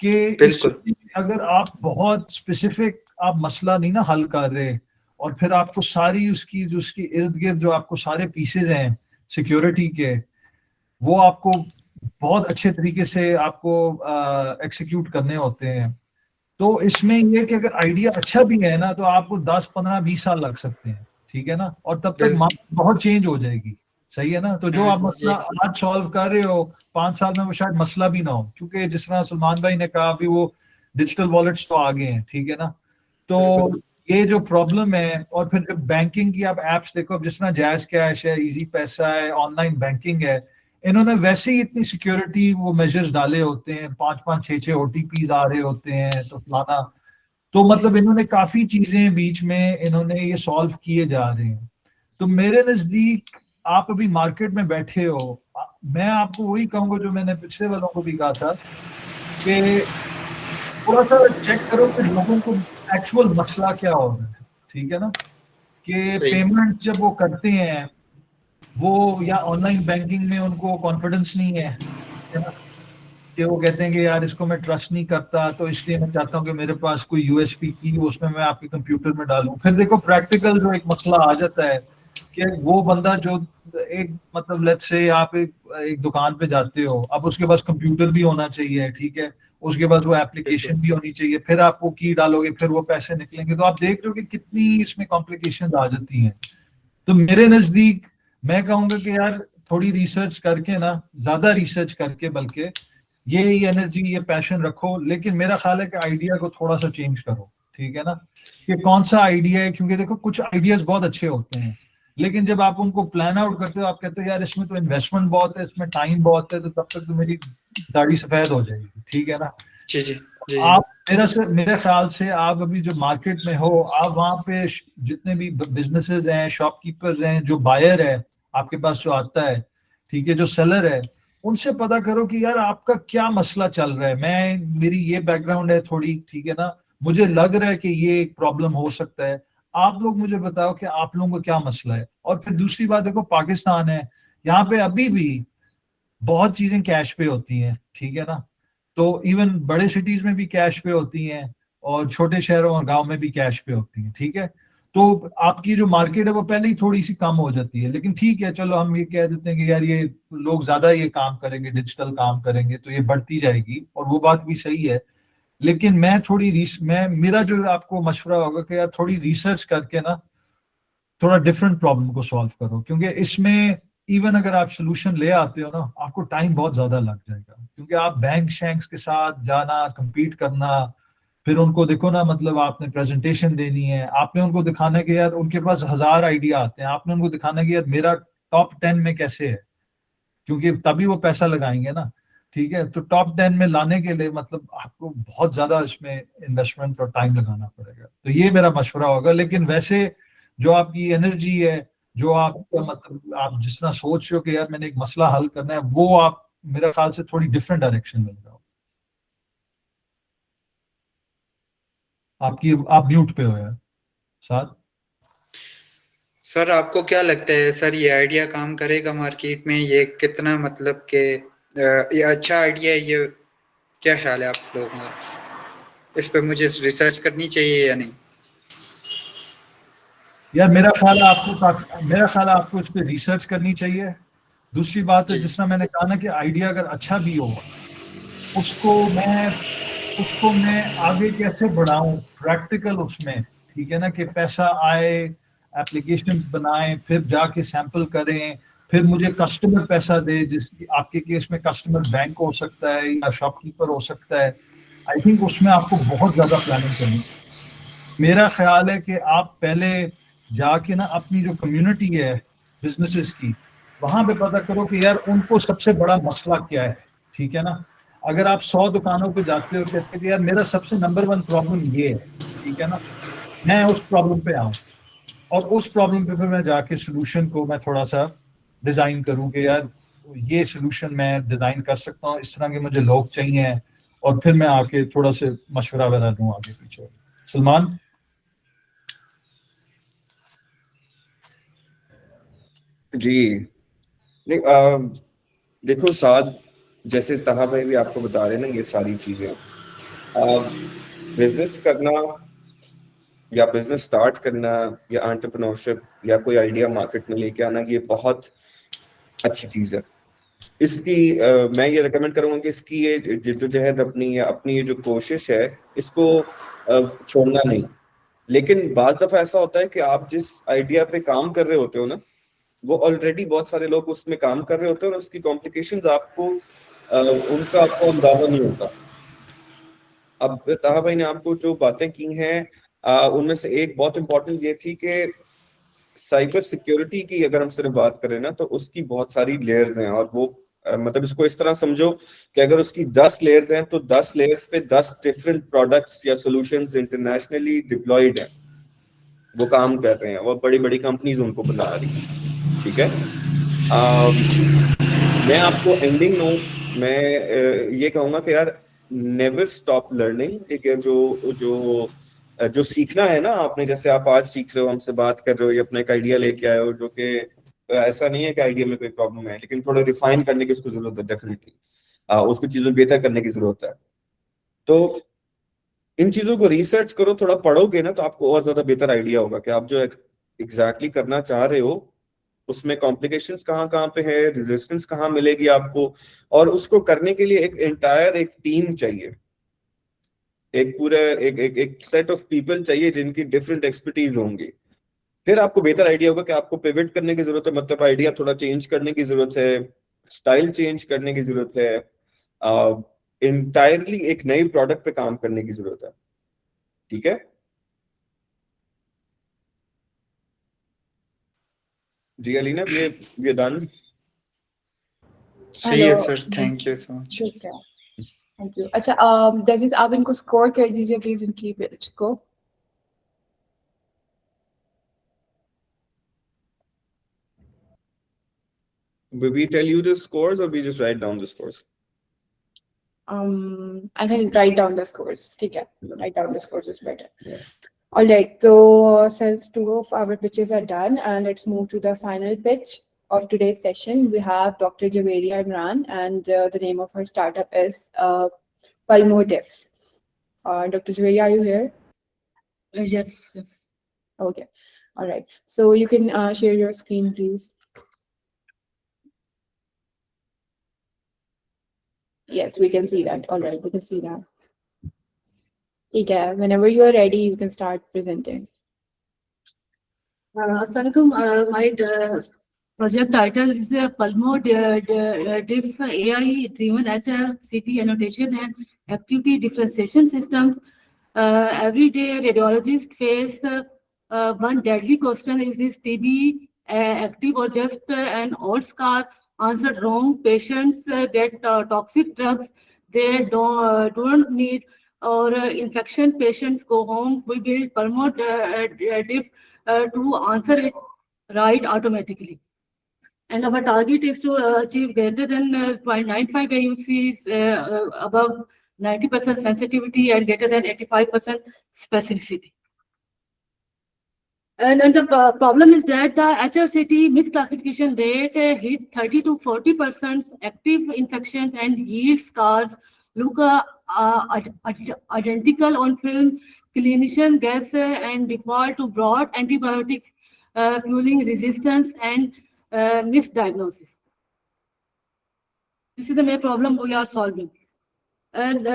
कि बिल्कुल। इसमें अगर आप बहुत स्पेसिफिक आप मसला नहीं ना हल कर रहे, और फिर आपको सारी उसकी जो उसकी इर्द गिर्द जो आपको सारे पीसेज हैं सिक्योरिटी के, वो आपको बहुत अच्छे तरीके से आपको एक्सिक्यूट करने होते हैं। तो इसमें ये कि अगर आइडिया अच्छा भी है ना, तो आपको 10, 15, 20 साल लग सकते हैं। ठीक है ना, और तब तक बिल्कुल। मार्केट बहुत चेंज हो जाएगी। सही है ना, तो जो आप मसला ये आज सॉल्व कर रहे हो, 5 साल में वो शायद मसला भी ना हो, क्योंकि जिस तरह सलमान भाई ने कहा अभी वो डिजिटल वॉलेट्स तो आ गए हैं। ठीक है ना, तो बिल्कुल। ये जो प्रॉब्लम है, और फिर जब बैंकिंग की आप एप्स देखो, अब जिस तरह जैज कैश है, इजी पैसा है, ऑनलाइन बैंकिंग है, इन्होंने वैसे ही इतनी सिक्योरिटी वो मेजर्स डाले होते हैं, 5-5, 6-6 OTPs आ रहे होते हैं, तो फलाना। तो मतलब इन्होंने काफी चीजें बीच में इन्होंने ये सॉल्व किए जा रहे हैं। तो मेरे नजदीक आप अभी मार्केट में बैठे हो, मैं आपको वही कहूंगा जो मैंने पिछले वालों को भी कहा था, कि थोड़ा सा चेक करो कि लोगों को एक्चुअल मसला क्या हो रहा है। ठीक है ना, कि सही। पेमेंट जब वो करते हैं, वो या ऑनलाइन बैंकिंग में उनको कॉन्फिडेंस नहीं है। ठीक है ना, कि वो कहते हैं कि यार इसको मैं ट्रस्ट नहीं करता, तो इसलिए मैं चाहता हूँ कि मेरे पास कोई यूएसपी की उसमें मैं आपके कंप्यूटर में डालूं। फिर देखो प्रैक्टिकल जो एक मसला आ जाता है, कि वो बंदा जो एक मतलब लेट्स से आप एक दुकान पे जाते हो, अब उसके पास कंप्यूटर भी होना चाहिए। ठीक है, उसके पास वो एप्लीकेशन भी होनी चाहिए, फिर आप वो की डालोगे, फिर वो पैसे निकलेंगे। तो आप देख रहे हो कि कितनी इसमें कॉम्प्लिकेशन आ जाती हैं। तो मेरे नजदीक मैं कहूंगा कि यार थोड़ी रिसर्च करके ना, ज्यादा रिसर्च करके, बल्कि ये एनर्जी ये पैशन रखो, लेकिन मेरा ख्याल है कि आइडिया को थोड़ा सा चेंज करो, ठीक है ना, कि कौन सा आइडिया है। क्योंकि देखो कुछ आइडियाज बहुत अच्छे होते हैं, लेकिन जब आप उनको प्लान आउट करते हो, आप कहते हो यार इसमें तो इन्वेस्टमेंट बहुत है, इसमें टाइम बहुत है, तो तब तक तो मेरी दाढ़ी सफेद हो जाएगी, ठीक है ना। जी जी जी जी। आप मेरे ख्याल से आप अभी जो मार्केट में हो, आप वहां पे जितने भी बिजनेसेस हैं, शॉपकीपर्स हैं, जो बायर है आपके पास जो आता है, ठीक है, जो सेलर है, उनसे पता करो कि यार आपका क्या मसला चल रहा है। मेरी ये बैकग्राउंड है थोड़ी, ठीक है ना, मुझे लग रहा है कि ये एक प्रॉब्लम हो सकता है, आप लोग मुझे बताओ कि आप लोगों को क्या मसला है। और फिर दूसरी बात देखो, पाकिस्तान है, यहाँ पे अभी भी बहुत चीजें कैश पे होती हैं, ठीक है ना, तो इवन बड़े सिटीज में भी कैश पे होती हैं, और छोटे शहरों और गांव में भी कैश पे होती हैं, ठीक है। तो आपकी जो मार्केट है वो पहले ही थोड़ी सी कम हो जाती है, लेकिन ठीक है, चलो हम ये कह देते हैं कि यार ये लोग ज्यादा ये काम करेंगे, डिजिटल काम करेंगे, तो ये बढ़ती जाएगी, और वो बात भी सही है। लेकिन मैं मेरा जो आपको मशवरा होगा कि यार थोड़ी रिसर्च करके ना, थोड़ा डिफरेंट प्रॉब्लम को सॉल्व करो, क्योंकि इसमें इवन अगर आप सोल्यूशन ले आते हो ना, आपको टाइम बहुत ज्यादा लग जाएगा, क्योंकि आप बैंक शैंक्स के साथ जाना, compete करना, फिर उनको देखो ना, मतलब आपने प्रेजेंटेशन देनी है, आपने उनको दिखाना है कि यार उनके पास 1000 आइडिया आते हैं, आपने उनको दिखाना है कि यार मेरा टॉप 10 में कैसे है, क्योंकि तभी वो पैसा लगाएंगे ना, ठीक है। तो टॉप 10 में लाने के लिए मतलब आपको बहुत ज्यादा इसमें इन्वेस्टमेंट और टाइम लगाना पड़ेगा, तो ये मेरा मशवरा होगा। लेकिन वैसे जो आपकी एनर्जी है, जो आपका मतलब आप जिस तरह सोच रहे हो कि यार मैंने एक मसला हल करना है, वो आप मेरे ख्याल से थोड़ी डिफरेंट डायरेक्शन में जाओ। आप म्यूट पे हो यार साथ। सर आपको क्या लगता है सर, ये आइडिया काम करेगा मार्केट में? ये कितना मतलब कि ये अच्छा आइडिया है, ये क्या ख्याल है आप लोगों का? इस पे मुझे रिसर्च करनी चाहिए या नहीं? यार मेरा ख्याल है आपको इस पे रिसर्च करनी चाहिए। दूसरी बात है, जी जिस तरह मैंने कहा ना, कि आइडिया अगर अच्छा भी हो, उसको मैं उसको मैं आगे कैसे बढ़ाऊं, प्रैक्टिकल उसमें, ठीक है ना, कि पैसा आए, एप्लीकेशंस बनाएं, फिर जाके सैंपल करें, फिर मुझे कस्टमर पैसा दे, जिसकी आपके केस में कस्टमर बैंक हो सकता है या शॉपकीपर हो सकता है। आई थिंक उसमें आपको बहुत ज्यादा प्लानिंग करनी है। मेरा ख्याल है कि आप पहले जाके ना अपनी जो कम्युनिटी है बिजनेसेस की, वहां पे पता करो कि यार उनको सबसे बड़ा मसला क्या है, ठीक है ना। अगर आप 100 दुकानों पे जाते हो, कहते हैं कि यार मेरा सबसे नंबर 1 प्रॉब्लम ये है, ठीक है ना, मैं उस प्रॉब्लम पे आऊं, और उस प्रॉब्लम पे फिर मैं जाके सोल्यूशन को मैं थोड़ा सा डिजाइन करूं कि यार ये सोल्यूशन मैं डिजाइन कर सकता हूँ, इस तरह के मुझे लोग चाहिए, और फिर मैं आके थोड़ा सा मशवरा बना दूं आगे पीछे। सलमान। जी नहीं, देखो साथ, जैसे तहा भाई भी आपको बता रहे हैं ना, ये सारी चीजें बिजनेस करना या बिजनेस स्टार्ट करना या एंटरप्रेन्योरशिप या कोई आइडिया मार्केट में लेके आना, ये बहुत अच्छी चीज है। इसकी मैं ये रिकमेंड करूंगा कि इसकी ये जिद्दोजहद, अपनी ये जो कोशिश है, इसको छोड़ना नहीं। लेकिन बाज दफा ऐसा होता है कि आप जिस आइडिया पे काम कर रहे होते हो ना, वो ऑलरेडी बहुत सारे लोग उसमें काम कर रहे होते हैं, और उसकी कॉम्प्लिकेशंस उनका आपको अंदाजा नहीं होता। अब ताहा भाई ने आपको जो बातें की हैं, उनमें से एक बहुत इंपॉर्टेंट ये थी कि साइबर सिक्योरिटी की अगर हम सिर्फ बात करें ना, तो उसकी बहुत सारी लेयर्स हैं, और वो मतलब इसको इस तरह समझो कि अगर उसकी 10 लेयर्स हैं, तो 10 लेयर्स पे 10 डिफरेंट प्रोडक्ट्स या सॉल्यूशंस इंटरनेशनली डिप्लॉयड हैं, वो काम कर रहे हैं, वो बड़ी बड़ी कंपनीज उनको बना रही हैं, ठीक है। मैं आपको एंडिंग नोट्स में ये कहूंगा कि यार नेवर स्टॉप लर्निंग, ठीक है। जो सीखना है ना आपने, जैसे आप आज सीख रहे हो, हमसे बात कर रहे हो, ये अपना एक आइडिया लेके आए हो, जो कि ऐसा नहीं है कि आइडिया में कोई प्रॉब्लम है, लेकिन थोड़ा रिफाइन करने की उसको जरूरत है, डेफिनेटली उसको चीजों बेहतर करने की जरूरत है। तो इन चीजों को रिसर्च करो, थोड़ा पढ़ोगे ना, तो आपको और ज्यादा बेहतर आइडिया होगा कि आप जो एग्जैक्टली करना चाह रहे हो, उसमें कॉम्प्लिकेशंस कहाँ कहाँ पे है, रेजिस्टेंस कहाँ मिलेगी आपको, और उसको करने के लिए एक टीम चाहिए, एक पूरा एक एक एक सेट ऑफ पीपल चाहिए जिनकी डिफरेंट एक्सपर्टीज होंगी। फिर आपको बेहतर आइडिया होगा कि आपको पिवट करने की जरूरत है, मतलब आइडिया थोड़ा चेंज करने की जरूरत है, स्टाइल चेंज करने की जरूरत है, इंटायरली एक नई प्रोडक्ट पे काम करने की जरूरत है। ठीक है जी अलीना, we are done. सही है hello. Sir, thank you so much. ठीक है, थैंक यू। अच्छा, जजेस आप इनको स्कोर कर दीजिए प्लीज, इनकी पिच को। Will we tell you the scores or we just write down the scores? I can write down the scores. ठीक है, write down the scores is better. Yeah. All right. So since two of our pitches are done, and let's move to the final pitch of today's session. We have Dr. Javeria Imran, and the name of her startup is Palmotif. Dr. Javeria, are you here? Yes. Okay. All right. So you can share your screen, please. Yes, we can see that. All right, we can see that. Okay. Whenever you are ready, you can start presenting. Assalamualaikum. My project title is Palmo-Diff AI-driven HRCT annotation and activity differentiation systems. Every day, radiologists face one deadly question: is this TB active or just an old scar? Answered wrong. Patients get toxic drugs they don't need, or infection patients go home. We build Palmo-Diff to answer it right automatically. And our target is to achieve greater than 0.95 AUCs, above 90% sensitivity, and greater than 85% specificity. And the problem is that the HRCT misclassification rate hit 30 to 40% active infections and yield scars look identical on film. Clinician guess and default to broad antibiotics, fueling resistance and misdiagnosis. This is the main problem we are solving. And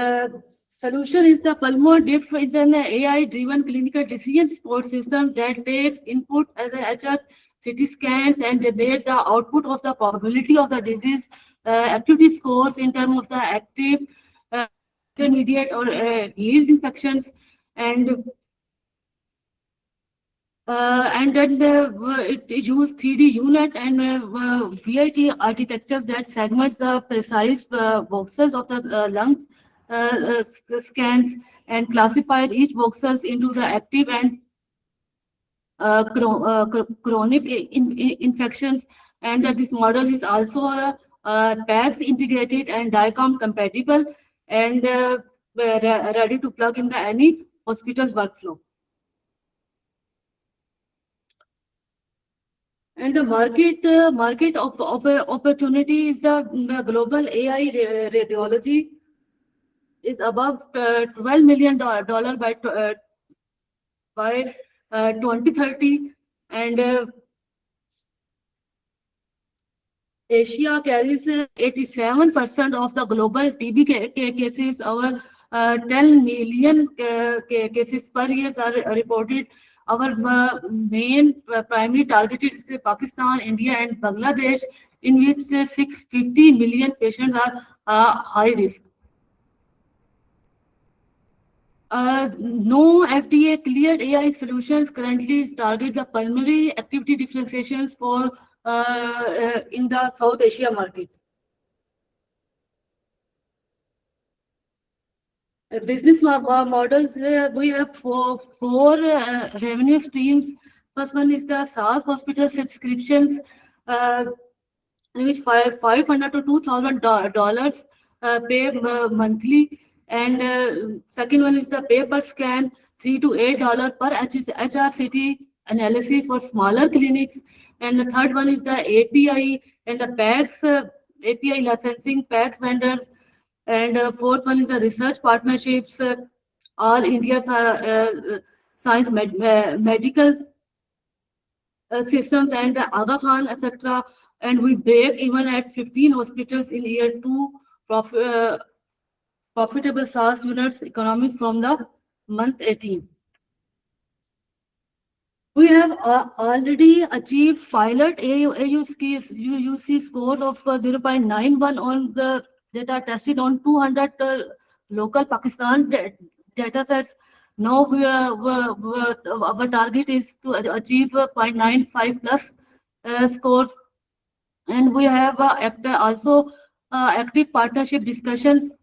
solution is the Palmo-Diff is an AI-driven clinical decision support system that takes input as a HRCT scans and generate the output of the probability of the disease activity scores in terms of the active, intermediate, or yield infections, and then it uses 3D unit and VIT architectures that segments the precise boxes of the lungs scans and classify each boxes into the active and chronic infections. And that this model is also PACS integrated and DICOM compatible and ready to plug in the any hospital's workflow. And the market opportunity is the global AI radiology is above $12 million by 2030, and Asia carries 87% of the global TB cases. Our 10 million cases per year are reported. Our main primary targeted is Pakistan, India, and Bangladesh, in which 650 million patients are high risk. No FDA cleared AI solutions currently target the pulmonary activity differentiations for in the South Asia market. Business models, we have four revenue streams. First one is the SaaS hospital subscriptions, in which $500 to $2,000 pay monthly, and second one is the pay per scan, $3 to $8 per HRCT analysis for smaller clinics, and the third one is the API and the PACS API licensing PACS vendors, and fourth one is the research partnerships, all India's science medical systems and the Aga Khan, etc. And we break even at 15 hospitals in year 2, profitable SaaS units economics from the month 18. We have already achieved pilot AUC scores of 0.91 on the data tested on 200 local Pakistan data sets. Now our target is to achieve 0.95 plus scores, and we have also active partnership discussions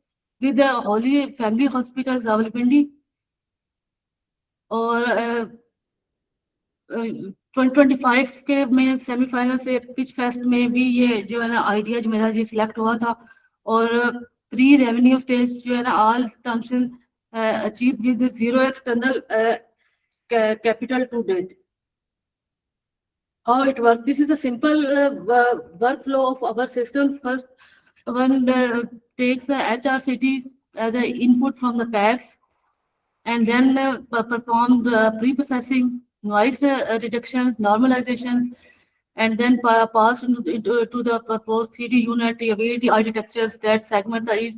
with the Holy Family Hospital Rawalpindi, और 2025 के में semifinal से pitch fest में भी ये जो है ना आइडियाज मेरा जी सिलेक्ट हुआ था, और प्री रेवेन्यू स्टेज जो है ना all terms achieve with 0 external capital to date. How it works? This is a simple workflow of our system. First, one takes the HRCT as an input from the PACS, and then perform the pre-processing, noise reductions, normalizations, and then pass into the proposed 3D unit, AVD architectures that segment each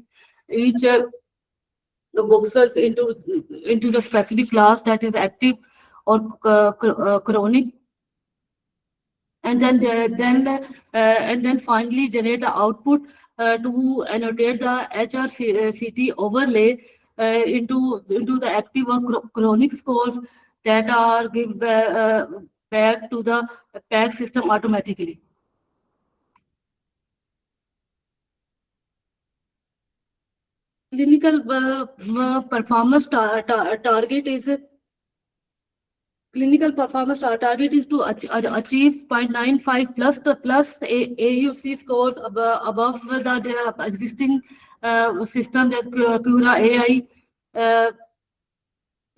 the voxels into the specific class that is active or chronic, and then finally generate the output to annotate the HRCT overlay into the active or chronic scores that are given back to the PAC system automatically. Clinical performance target is to achieve 0.95 plus AUC scores above the existing system, that's Cura AI,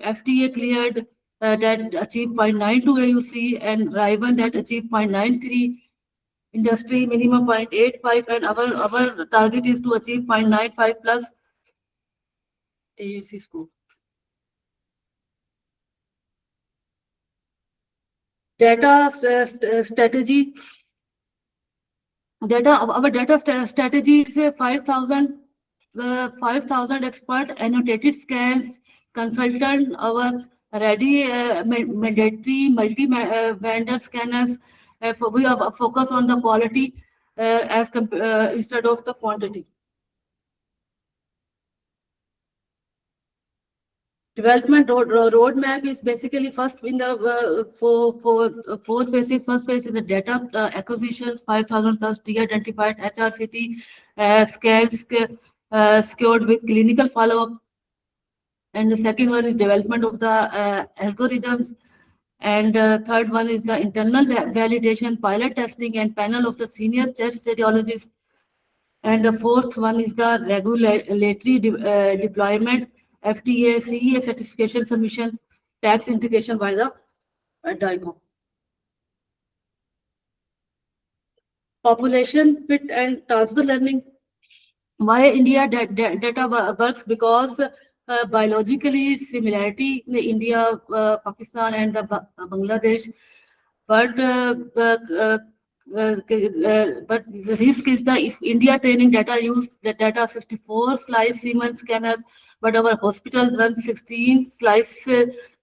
FDA cleared that achieve 0.92 AUC, and Riven that achieve 0.93, industry minimum 0.85, and our target is to achieve 0.95 plus AUC score. Data strategy. Our data strategy is a 5,000 expert annotated scans, consultant, our ready mandatory multi-vendor scanners. We have focus on the quality instead of the quantity. Development roadmap is basically first in the four phases. First phase is the data acquisitions, 5,000 plus de-identified HRCT scans secured with clinical follow-up. And the second one is development of the algorithms. And third one is the internal validation, pilot testing, and panel of the senior chest radiologists. And the fourth one is the regulatory deployment, FDA, CEA certification submission, tax integration by the DICOM. Population fit and transfer learning. Why India data works? Because biologically similarity in India, Pakistan, and the Bangladesh, but the risk is that if India training data use the data 64 slice Siemens scanners, but our hospitals run 16 slice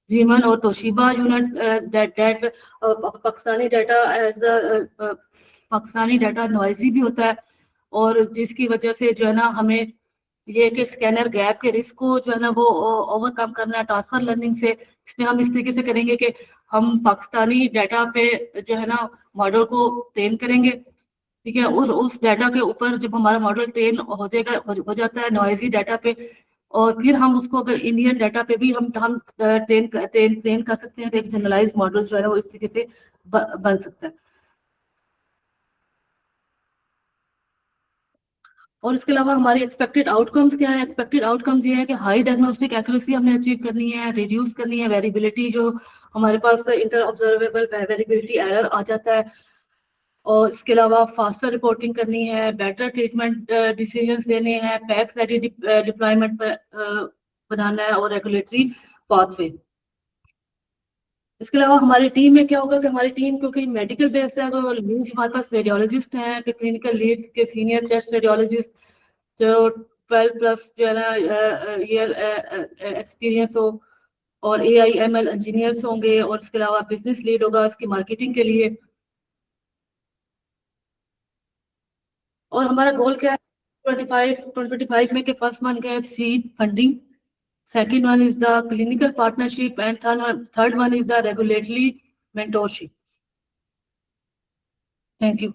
Siemens or Toshiba unit, that Pakistani data as Pakistani data noisy भी होता है, और जिसकी वजह से जो है ना हमें ये कि स्कैनर गैप के रिस्क को जो है ना वो ओवरकम करना है ट्रांसफर लर्निंग से। इसमें हम इस तरीके से करेंगे कि हम पाकिस्तानी डाटा पे जो है ना मॉडल को ट्रेन करेंगे, ठीक है, और उस डाटा के ऊपर जब हमारा मॉडल ट्रेन हो जाएगा हो जाता है नॉइजी डाटा पे, और फिर हम उसको अगर इंडियन डाटा पे भी हम ट्रेन कर सकते हैं, तो एक जनरलाइज मॉडल जो है ना वो इस तरीके से बन सकता है। और इसके अलावा हमारे एक्सपेक्टेड आउटकम्स क्या है? एक्सपेक्टेड आउटकम्स ये है कि हाई डायग्नोस्टिक एक्यूरेसी हमने अचीव करनी है, रिड्यूस करनी है वेरिएबिलिटी, जो हमारे पास इंटर ऑब्जर्वेबल वेरिएबिलिटी एरर आ जाता है, और इसके अलावा फास्टर रिपोर्टिंग करनी है, बेटर ट्रीटमेंट डिसीजंस लेने हैं, पैक्स रेडी डिप्लॉयमेंट बनाना है, और रेगुलेटरी पाथवे। इसके अलावा हमारी टीम में क्या होगा कि हमारी टीम क्योंकि मेडिकल बेस्ड है, तो हमारे पास रेडियोलॉजिस्ट हैं कि क्लिनिकल लीड्स के सीनियर चेस्ट रेडियोलॉजिस्ट जो 12 प्लस जो है ना ईयर एक्सपीरियंस हो, और AI/ML इंजीनियर्स होंगे, और इसके अलावा बिजनेस लीड होगा इसकी मार्केटिंग के लिए। और हमारा गोल क्या है 2025 में, कि फर्स्ट वन क्या है seed funding, second one is the clinical partnership, and third one is the regulatory mentorship. Thank you.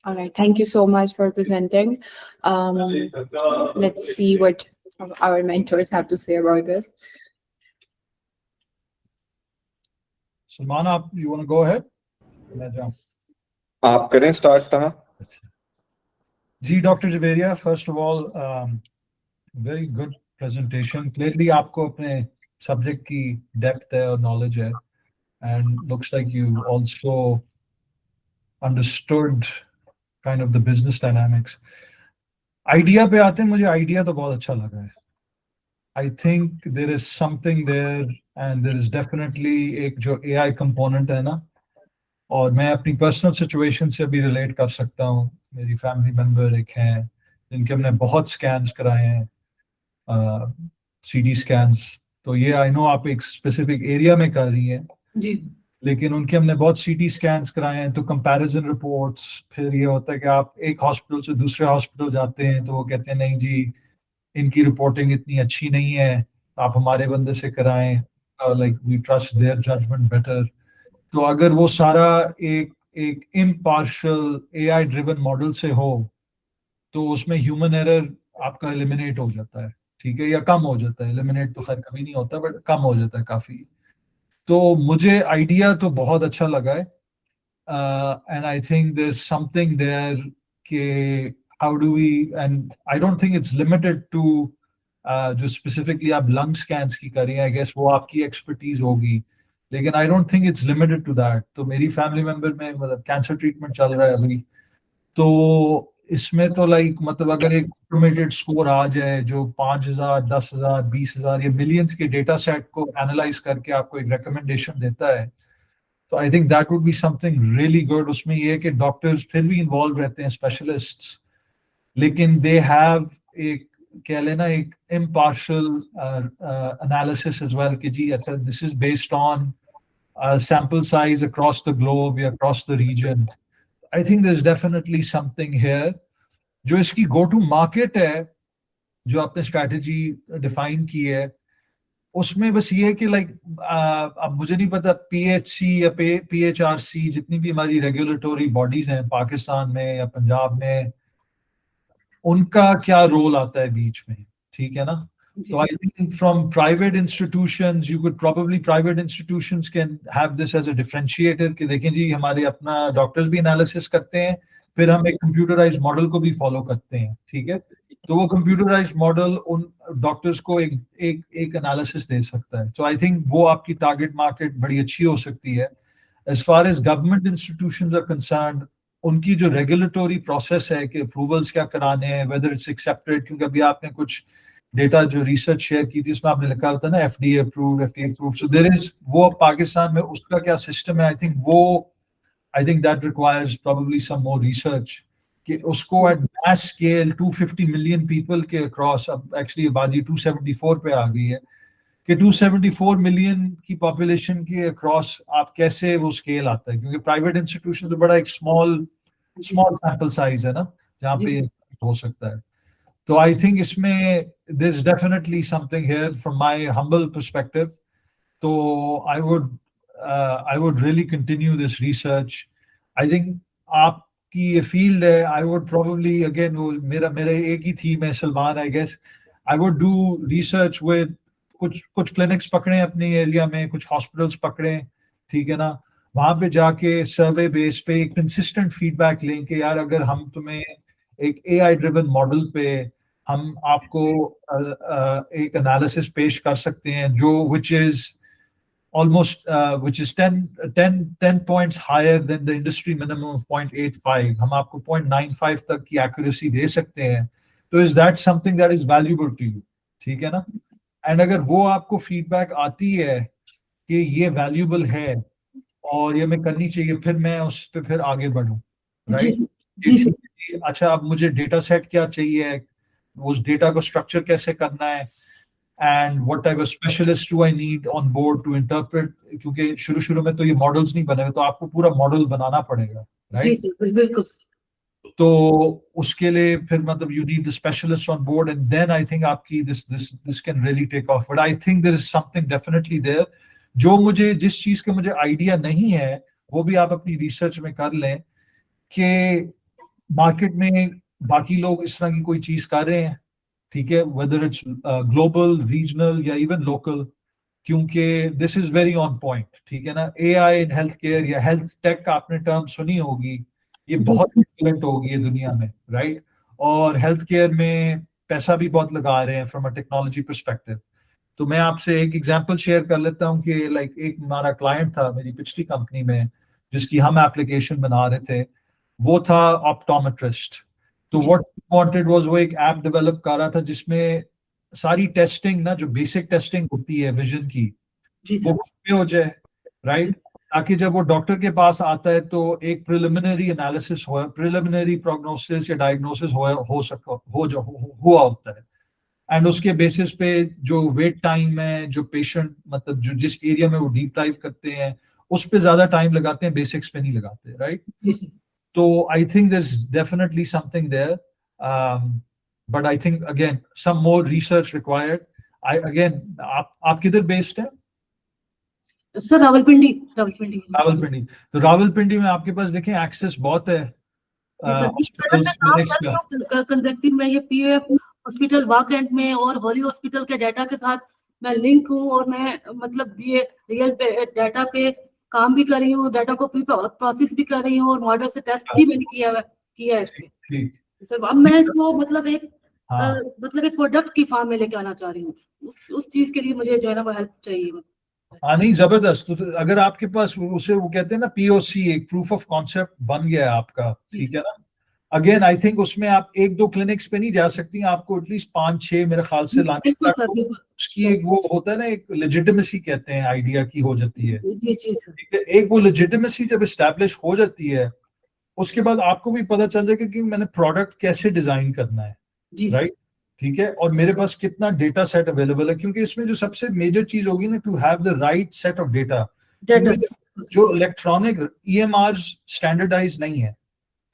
All right, thank you so much for presenting. Let's see what our mentors have to say about this. Salman, you want to go ahead? मैं जाऊं? आप करें start था। जी, Dr. Javeria, first of all, very good presentation. Clearly, आपको अपने subject की depth है और knowledge है, and looks like you also understood kind of the business dynamics. Idea पे आते हैं, मुझे idea तो बहुत अच्छा लगा है. I think there is something there, and there is definitely एक जो AI component है ना, और मैं अपनी पर्सनल सिचुएशन से भी रिलेट कर सकता हूँ. मेरी फैमिली मेंबर एक हैं जिनके हमने बहुत स्कैन्स कराए हैं, सीटी स्कैन्स. तो ये आई नो आप एक स्पेसिफिक एरिया में कर रही हैं जी, लेकिन उनके हमने बहुत सीटी स्कैन्स कराए हैं. तो कंपैरिजन रिपोर्ट्स, फिर ये होता है कि आप एक हॉस्पिटल से दूसरे हॉस्पिटल जाते हैं तो वो कहते हैं नहीं जी इनकी रिपोर्टिंग इतनी अच्छी नहीं है, आप हमारे बंदे से कराएं, like we trust their judgement better. तो अगर वो सारा एक एक इम्पार्शियल एआई ड्रिवन मॉडल से हो तो उसमें ह्यूमन एरर आपका एलिमिनेट हो जाता है, ठीक है, या कम हो जाता है. एलिमिनेट तो खैर कभी नहीं होता, बट कम हो जाता है काफी. तो मुझे आइडिया तो बहुत अच्छा लगा है, and I think there is something there कि how do we, and I don't think it's limited to जो स्पेसिफिकली आप लंग स्कैन्स की करें, आई गेस वो आपकी एक्सपर्टीज होगी, लेकिन I don't think it's limited to that. तो मेरी फैमिली मेंबर में मतलब कैंसर ट्रीटमेंट चल रहा है अभी, तो इसमें तो लाइक मतलब अगर एक ऑटोमेटेड स्कोर आ जाए जो 5,000, 10,000, 20,000 या मिलियंस के डेटा सेट को एनालाइज करके आपको एक रिकमेंडेशन देता है, तो I think that would be something really good. उसमें ये है कि डॉक्टर्स फिर भी इन्वॉल्व रहते हैं, स्पेशलिस्ट्स, लेकिन दे हैव एक कह लेना एक इम्पार्शियल एनालिसिस एज वेल कि जी अच्छा this is based on sample size across the globe या across the region. I think there's definitely something here. जो इसकी go to market है, जो आपने strategy define की है, उसमें बस ये है कि like अब मुझे नहीं पता PHC या PHRC जितनी भी हमारी regulatory bodies हैं पाकिस्तान में या पंजाब में, उनका क्या रोल आता है बीच में, ठीक है ना. So I think from private institutions, you could probably private institutions can have this as a differentiator कि देखें जी हमारे अपना डॉक्टर्स भी एनालिसिस करते हैं, फिर हम एक कंप्यूटराइज्ड मॉडल को भी फॉलो करते हैं, ठीक है. तो वो कंप्यूटराइज्ड मॉडल उन डॉक्टर्स को एक एनालिसिस दे सकता है. So I think वो आपकी टारगेट मार्केट बड़ी अच्छी हो सकती है. As far as government institutions are concerned, उनकी जो रेगुलेटरी प्रोसेस है कि अप्रूवल्स क्या कराने हैं, वेदर इट्स एक्सेप्टेड, क्योंकि अभी आपने कुछ डेटा जो रिसर्च शेयर की थी उसमें आपने लिखा होता है ना FDA approved. So there is वो पाकिस्तान में उसका क्या सिस्टम है, I think that requires probably some more research कि उसको at mass scale 250 million people के अक्रॉस, अब एक्चुअली आबादी 274 पे आ गई है, कि 274 मिलियन की पॉपुलेशन के अक्रॉस आप कैसे वो स्केल आता है, क्योंकि प्राइवेट इंस्टीट्यूशन तो बड़ा एक स्मॉल सैंपल साइज है ना जहाँ पे हो सकता है. So I think इसमें there's definitely something here from my humble perspective. So I would really continue this research. I think आपकी ये field है, I would probably again वो मेरा एक ही थीम है Salman, I guess I would do research with कुछ clinics पकड़ें अपने एरिया में, कुछ hospitals पकड़ें, ठीक है ना, वहाँ पे जाके सर्वे बेस पे एक consistent feedback लें कि यार अगर हम तुम्हें एक AI driven model पे हम आपको एक एनालिसिस पेश कर सकते हैं जो which is almost 10 points higher than the industry minimum of 0.85, हम आपको 0.95 तक की एक्यूरेसी दे सकते हैं, तो is that something that is valuable to you, ठीक है ना. एंड अगर वो आपको फीडबैक आती है कि ये वैल्यूबल है और ये मैं करनी चाहिए, फिर मैं उस पर फिर आगे बढ़ूं, जी राइट? सर, जी सर, अच्छा, अब मुझे डेटा सेट क्या चाहिए, उस डेटा को स्ट्रक्चर कैसे करना है, and what type of specialist do I need on board to interpret, क्योंकि शुरू शुरू में तो ये मॉडल्स नहीं बने हुए, तो आपको पूरा मॉडल बनाना पड़ेगा, जी राइट? सर, बिल्कुल सर। तो उसके लिए फिर मतलब you need the specialist on board, and then I think आपकी this can really take off. But I think there is something definitely there, जो मुझे जिस चीज के मुझे आइडिया नहीं है, वो भी आप अपनी रिसर्च में कर लें कि मार्केट में बाकी लोग इस तरह की कोई चीज कर रहे हैं, ठीक है, वेदर इट्स ग्लोबल, रीजनल या इवन लोकल, क्योंकि this is very on point, ठीक है ना? एआई इन हेल्थ केयर या हेल्थ टेक आपने टर्म सुनी होगी, ये बहुत इम्पोर्टेंट होगी ये दुनिया में, राइट? और हेल्थ केयर में पैसा भी बहुत लगा रहे हैं फ्रॉम अ टेक्नोलॉजी परस्पेक्टिव। तो मैं आपसे एक एग्जांपल शेयर कर लेता हूँ कि लाइक एक हमारा क्लाइंट था मेरी पिछली कंपनी में, जिसकी हम एप्लीकेशन बना रहे थे, वो था ऑप्टोमेट्रिस्ट। तो व्हाट वांटेड वाज, वो एक ऐप डेवलप कर रहा था जिसमें सारी टेस्टिंग ना, जो बेसिक टेस्टिंग होती है विजन की, जी वो सर, पे हो जाए, राइट? ताकि जब वो डॉक्टर के पास आता है तो एक प्रिलिमिनरी एनालिसिस हो, प्रिलिमिनरी प्रोग्नोसिस या डायग्नोसिस हुआ होता है, एंड उसके बेसिस पे जो वेट टाइम है, जो पेशेंट मतलब जो जिस एरिया में वो डीप डाइव करते हैं उस पे ज्यादा टाइम लगाते हैं, बेसिक्स पे नहीं लगाते, राइट? जी सर। तो I think there is definitely something there, but I think again some more research required. I again, आप किधर बेस्ड है? सर रावलपिंडी, रावलपिंडी। रावलपिंडी। तो रावलपिंडी में आपके पास देखें एक्सेस बहुत है जी सर, हॉस्पिटल्स, मैं काम क्लिनिक्स कर का। रही हूँ कंजक्टिव में, ये पीयूएफ हॉस्पिटल वाकएंड में और हॉली हॉस्पिटल के डाटा के साथ मैं लिंक हूँ, और मैं मतलब ये रियल डाटा पे काम भी कर रही हूँ, डाटा को प्रोसेस भी कर रही हूँ, और मॉडल से टेस्ट भी मैंने किया है इस पे। ठीक। सर अब मैं इसको मतलब हाँ, मतलब एक प्रोडक्ट की फॉर्म में लेके आना चाह रही हूँ। उस चीज के लिए मुझे जो है ना वो हेल्प चाहिए। हाँ, नहीं जबरदस्त। तो अगर आपके पास उसे वो कहते हैं ना पीओसी, एक प्रूफ ऑफ कॉन्सेप्ट बन गया है आपका, ठीक है ना? अगेन आई थिंक उसमें आप एक दो क्लिनिक्स पे नहीं जा सकती, आपको एटलीस्ट 5-6 मेरे ख्याल से लाने बिल्कुल तक सर, बिल्कुल। उसकी एक वो होता है ना, एक लेजिटिमेसी कहते हैं आइडिया की हो जाती है, जी जी सर, ठीक है? एक वो लेजिटिमेसी जब एस्टैब्लिश हो जाती है, उसके बाद आपको भी पता चल जाएगा कि मैंने प्रोडक्ट कैसे डिजाइन करना है, जी सर, राइट? ठीक है, और मेरे पास कितना डेटा सेट अवेलेबल है, क्योंकि इसमें जो सबसे मेजर चीज होगी ना, to have the right set of data. Data जो इलेक्ट्रॉनिक ईएमआर स्टैंडर्डाइज नहीं है,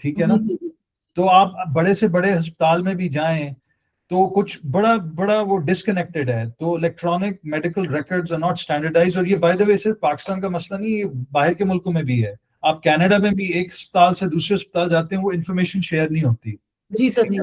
ठीक है ना? जी सर, तो आप बड़े से बड़े अस्पताल में भी जाएं तो कुछ बड़ा बड़ा वो डिस्कनेक्टेड है, तो electronic medical records are not standardise. और ये बाय द वे सिर्फ पाकिस्तान का मसला नहीं, ये बाहर के मुल्कों में भी है। आप कनाडा में भी एक अस्पताल से दूसरे अस्पताल जाते हैं, वो इन्फॉर्मेशन शेयर नहीं होती। जी सर, नहीं।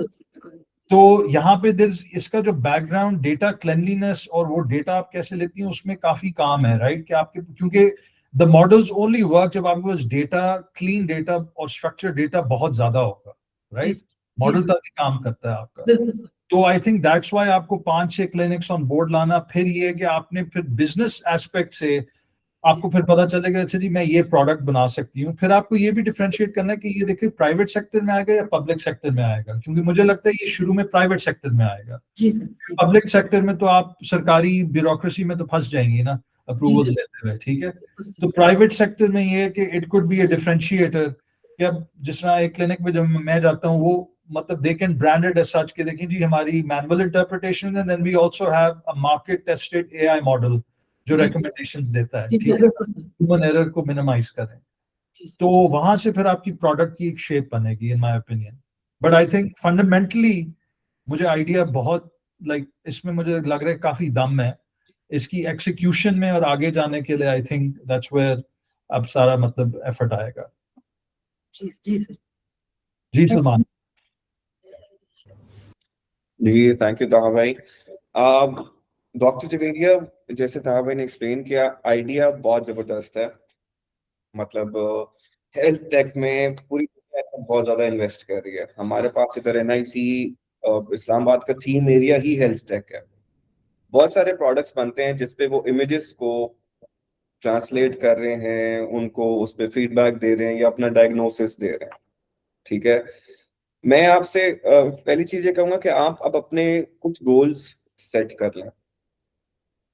तो यहाँ पे इसका जो बैकग्राउंड डेटा क्लेनलीनेस और वो डेटा आप कैसे लेती हैं, उसमें काफी काम है, राइट? कि आपके, क्योंकि द मॉडल्स ओनली वर्क जब आपके पास डेटा, क्लीन डेटा और स्ट्रक्चर डेटा बहुत ज्यादा होगा, राइट? मॉडल तभी काम करता है आपका। बिल्कुल सर, तो आई थिंक दैट्स व्हाई आपको 5-6 क्लिनिक्स ऑन बोर्ड लाना। फिर ये है कि आपने फिर बिजनेस एस्पेक्ट से आपको फिर पता चलेगा, अच्छा जी मैं ये प्रोडक्ट बना सकती हूँ। फिर आपको ये भी डिफरेंशिएट करना है कि ये देखिए प्राइवेट सेक्टर में आएगा या पब्लिक सेक्टर में आएगा, क्योंकि मुझे लगता है ये शुरू में प्राइवेट सेक्टर में आएगा। जी सर, पब्लिक सेक्टर में तो आप सरकारी ब्यूरोक्रेसी में तो फंस जाएंगी ना, अप्रूवल जी लेते हुए, ठीक है? तो प्राइवेट सेक्टर में ये है कि it could be a differentiator, कि अब जिस तरह एक क्लिनिक में जब मैं जाता हूँ, वो मतलब they can branded as such के देखिए जी हमारी manual interpretation, and then we also have a market tested AI model जो जी। रिकमेंडेशंस देता है, जी ठीक है? बिल्कुल सर, ह्यूमन एरर को मिनिमाइज करें। जी सर। तो वहां से फिर आपकी प्रोडक्ट की एक शेप बनेगी, in my opinion. But I think fundamentally मुझे आइडिया बहुत लाइक इसमें मुझे लग रहा है काफी दम है इसकी एग्जीक्यूशन में, और आगे जाने के लिए आई थिंक दैट्स वेयर अब सारा मतलब एफर्ट आएगा। जी जी सर, जी सलमान। जी थैंक यू ताहा भाई। डॉक्टर जवेरिया, जैसे ताहा भाई ने एक्सप्लेन किया, आइडिया बहुत जबरदस्त है। मतलब हेल्थ टेक में पूरी दुनिया बहुत ज्यादा इन्वेस्ट कर रही है। हमारे पास इधर एनआईसी इस्लामाबाद का थीम एरिया ही हेल्थ टेक है। बहुत सारे प्रोडक्ट्स बनते हैं जिसपे वो इमेजेस को ट्रांसलेट कर रहे हैं, उनको उस पर फीडबैक दे रहे हैं या अपना डायग्नोसिस दे रहे हैं, ठीक है? मैं आपसे पहली चीज ये कहूंगा कि आप अब अपने कुछ गोल्स सेट कर लें,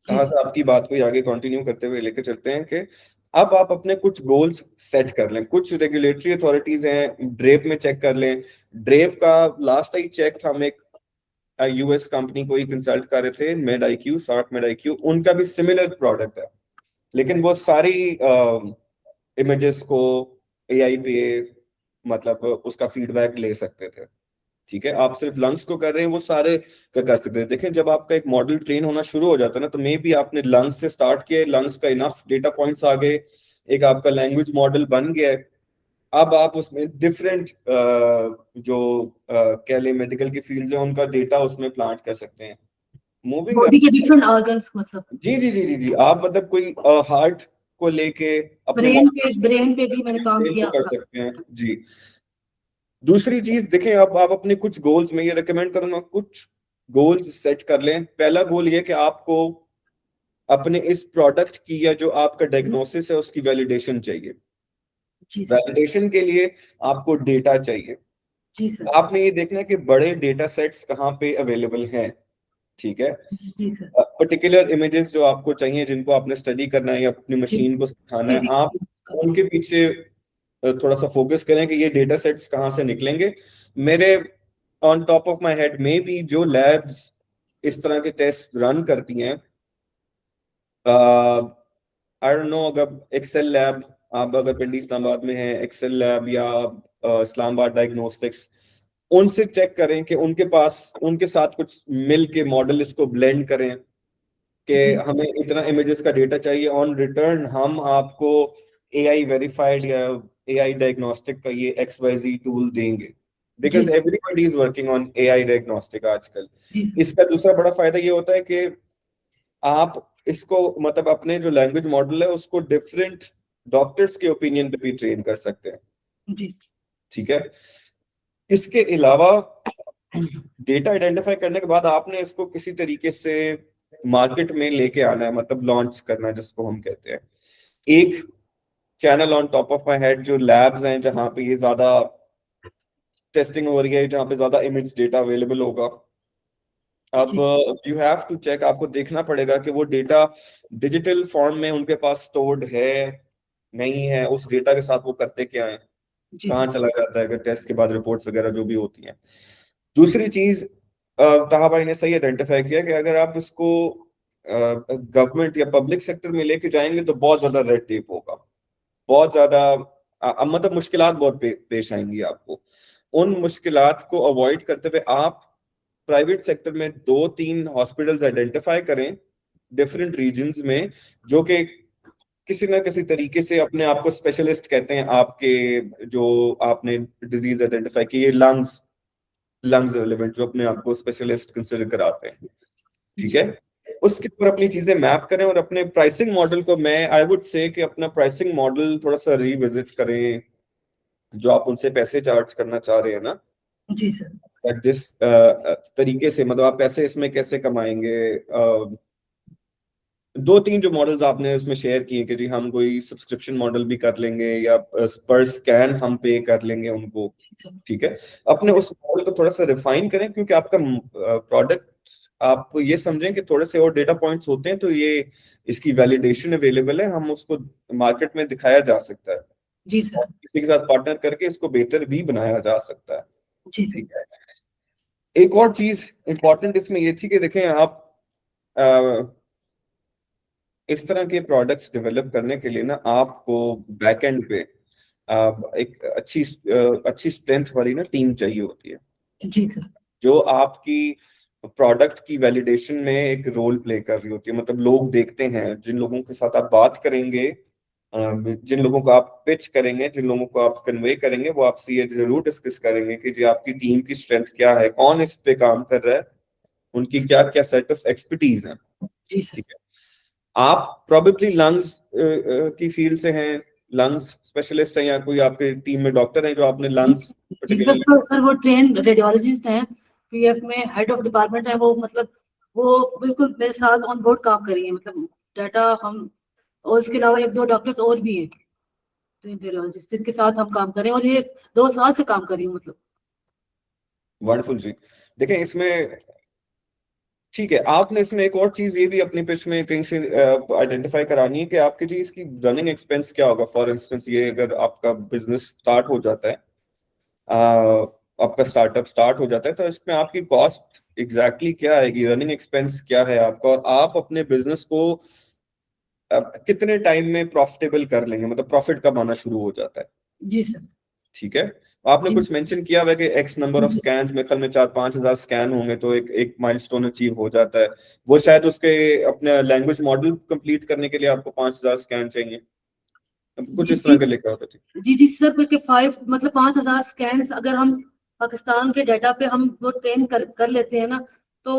कहाँ से आपकी बात को आगे कंटिन्यू करते हुए लेके चलते हैं कि अब आप अपने कुछ गोल्स सेट कर लें। कुछ रेगुलेटरी अथॉरिटीज हैं, ड्रेप में चेक कर लें। ड्रेप का लास्ट आई चेक हम एक यूएस कंपनी को ही कंसल्ट कर रहे थे, Med IQ, sort Med IQ, उनका भी सिमिलर प्रोडक्ट है, लेकिन वो सारी इमेजेस को AI पे मतलब उसका फीडबैक ले सकते थे। ठीक है, आप सिर्फ लंग्स को कर रहे हैं, वो सारे का कर सकते हैं। देखें, जब आपका एक मॉडल ट्रेन होना शुरू हो जाता है ना, तो मे बी आपने लंग्स से स्टार्ट किया, लंग्स का इनफ डेटा पॉइंट्स आ गए, एक आपका लैंग्वेज मॉडल बन गया है। अब आप उसमें डिफरेंट जो कह लें मेडिकल की फील्ड्स हैं उनका डेटा उसमें प्लांट कर सकते हैं। मूविंग बॉडी के डिफरेंट ऑर्गन्स मतलब जी जी जी जी जी, आप मतलब कोई हार्ट को लेके अपने ब्रेन पे भी मैंने काम brain किया को कर सकते हैं जी। दूसरी चीज देखें, आप अपने कुछ गोल्स में ये रिकमेंड करूंगा, कुछ गोल्स सेट कर लें। पहला गोल ये कि आपको अपने इस प्रोडक्ट की या जो आपका डायग्नोसिस है उसकी वैलिडेशन चाहिए। जी सर। वैलिडेशन के लिए आपको डेटा चाहिए। जी सर। आपने ये देखना है कि बड़े डेटा सेट्स कहाँ पे अवेलेबल हैं। ठीक है, जी सर। पर्टिकुलर इमेजेस जो आपको चाहिए, जिनको आपने स्टडी करना है या अपनी मशीन को सिखाना है, आप उनके पीछे थोड़ा सा फोकस करें कि ये डेटा सेट्स कहाँ से निकलेंगे। मेरे on top of my head में भी जो लैब्स इस तरह के टेस्ट रन करती हैं, आई डोंट नो, अगर एक्सेल लैब, आप अगर पिंडी इस्लामाबाद में है, एक्सेल लैब या इस्लामाबाद डायग्नोस्टिक्स, उनसे चेक करें कि उनके पास उनके साथ कुछ मिल के मॉडल इसको ब्लेंड करें कि हमें इतना इमेजेस का डेटा चाहिए, ऑन रिटर्न हम आपको AI वेरीफाइड या AI डायग्नोस्टिक का ये XYZ टूल देंगे, because everybody is working on AI diagnostic आजकल। इसका दूसरा बड़ा फायदा ये होता है कि आप इसको मतलब अपने जो लैंग्वेज मॉडल है उसको डिफरेंट डॉक्टर्स के ओपिनियन पे भी ट्रेन कर सकते हैं। ठीक है, इसके अलावा डेटा आइडेंटिफाई करने के बाद आपने इसको किसी तरीके से मार्केट में लेके आना है, मतलब लॉन्च करना है, जिसको हम कहते हैं। एक channel on top of my head जो लैब्स हैं जहां पे ये ज्यादा टेस्टिंग हो रही है, जहां पे ज्यादा इमेज डेटा अवेलेबल होगा। अब यू हैव टू चेक, आपको देखना पड़ेगा कि वो डेटा डिजिटल फॉर्म में उनके पास स्टोर्ड है नहीं है, उस डेटा के साथ वो करते क्या है, कहाँ चला जाता है, अगर टेस्ट के बाद रिपोर्ट्स वगैरह जो भी होती हैं। दूसरी चीज, ताहा भाई ने सही आइडेंटिफाई किया कि अगर आप इसको गवर्नमेंट या पब्लिक सेक्टर में लेके जाएंगे तो बहुत ज्यादा रेड टेप होगा, बहुत ज्यादा मतलब मुश्किलात बहुत पेश आएंगी आपको। उन मुश्किलात को अवॉइड करते हुए आप प्राइवेट सेक्टर में 2-3 हॉस्पिटल्स आइडेंटिफाई करें डिफरेंट रीजन्स में, जो कि किसी ना किसी तरीके से अपने आप को स्पेशलिस्ट कहते हैं। आपके जो आपने डिजीज आइडेंटिफाई की, ये लंग्स रिलेवेंट, जो अपने आप को स्पेशलिस्ट कंसिडर कराते हैं। ठीक है, उसके ऊपर अपनी चीजें मैप करें और अपने प्राइसिंग मॉडल को, मैं आई वुड से कि अपना प्राइसिंग मॉडल थोड़ा सा रिविजिट करें। जो आप उनसे पैसे चार्ज करना चाह रहे हैं ना, जी सर, जिस तरीके से मतलब आप पैसे इसमें कैसे कमाएंगे। 2-3 जो मॉडल्स आपने उसमें शेयर किए कि जी हम कोई सब्सक्रिप्शन मॉडल भी कर लेंगे या पर स्कैन हम पे कर लेंगे उनको। ठीक है, अपने उस मॉडल को थोड़ा सा रिफाइन करें, क्योंकि आपका प्रोडक्ट आप ये समझें कि थोड़े से और डेटा पॉइंट्स होते हैं तो ये इसकी वैलिडेशन अवेलेबल है, हम उसको मार्केट में दिखाया जा सकता है। जी सर, किसी के साथ पार्टनर करके इसको बेहतर भी बनाया जा सकता है। जी सर, ठीक है, एक और चीज इंपॉर्टेंट इसमें ये थी कि देखें, आप इस तरह के प्रोडक्ट्स डेवलप करने के लिए ना आपको बैक एंड पे एक अच्छी स्ट्रेंथ वाली ना टीम चाहिए होती है, जी सर, जो आपकी प्रोडक्ट की वैलिडेशन में एक रोल प्ले कर रही होती है। मतलब लोग देखते हैं, जिन लोगों के साथ आप बात करेंगे, जिन लोगों को आप पिच करेंगे, जिन लोगों को आप कन्वे करेंगे, वो आपसे ये जरूर डिस्कस करेंगे कि जी आपकी टीम की स्ट्रेंथ क्या है, कौन इस पे काम कर रहा है, उनकी क्या क्या सेट ऑफ एक्सपर्टीज है। जी सर। ठीक है, आप प्रोबेबली लंग्स की फील्ड से हैं, लंग्स स्पेशलिस्ट हैं, या कोई आपके टीम में डॉक्टर हैं जो आपने लंग्स जी सर, सर वो ट्रेन रेडियोलॉजिस्ट हैं, PF में हेड ऑफ डिपार्टमेंट है वो, मतलब वो बिल्कुल मेरे साथ ऑन बोर्ड काम करिए, मतलब डाटा हम, और इसके अलावा 1-2 डॉक्टर्स और भी हैं ट्रेन रेडियोलॉजिस्ट जिनके साथ हम काम करें, और ये 2 साल से काम कर रही हूँ मतलब। वंडरफुल जी। देखें, इसमें ठीक है, आपने इसमें एक और चीज ये भी अपनी पिच में कहीं से आइडेंटिफाई करानी है कि आपकी जी इसकी रनिंग एक्सपेंस क्या होगा। फॉर इंस्टेंस ये अगर आपका बिजनेस स्टार्ट हो जाता है, आपका स्टार्टअप स्टार्ट हो जाता है, तो इसमें आपकी कॉस्ट एग्जैक्टली क्या आएगी, रनिंग एक्सपेंस क्या है आपका, और आप अपने बिजनेस को कितने टाइम में प्रॉफिटेबल कर लेंगे, मतलब प्रॉफिट कब आना शुरू हो जाता है। जी सर। ठीक है, आपने जी। कुछ मेंशन किया हुआ है कि एक्स नंबर ऑफ स्कैन, मेरे ख्याल में 4-5 हजार स्कैन होंगे तो एक माइलस्टोन अचीव हो जाता है। वो शायद उसके अपने लैंग्वेज मॉडल कंप्लीट करने के लिए आपको 5,000 स्कैन चाहिए, कुछ जी इस तरह जी के लिखा होता है। जी सर, क्योंकि 5,000 स्कैन्स अगर हम पाकिस्तान के डाटा पे हम वो ट्रेन कर लेते हैं ना, तो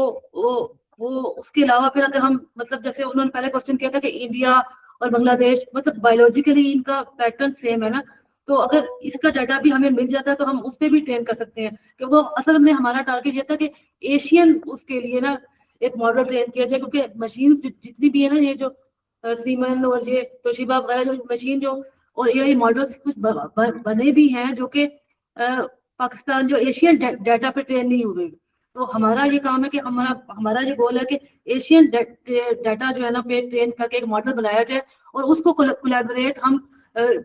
वो उसके अलावा फिर अगर हम मतलब जैसे उन्होंने पहले क्वेश्चन किया था कि इंडिया और बांग्लादेश मतलब बायोलॉजिकली इनका पैटर्न सेम है ना, तो अगर इसका डाटा भी हमें मिल जाता है तो हम उस पर भी ट्रेन कर सकते हैं। कि वो असल में हमारा टारगेट ये था कि एशियन उसके लिए ना एक मॉडल ट्रेन किया जाए, क्योंकि मशीन जितनी भी है ना, ये जो सीमन और ये तोशिबा वगैरह जो मशीन जो और एआई मॉडल्स कुछ बने भी हैं जो कि पाकिस्तान जो एशियन डाटा पे ट्रेन नहीं हुए। तो हमारा ये काम है कि हमारा ये गोल है कि एशियन डाटा जो है ना पे ट्रेन करके एक मॉडल बनाया जाए, और उसको कोलैबोरेट हम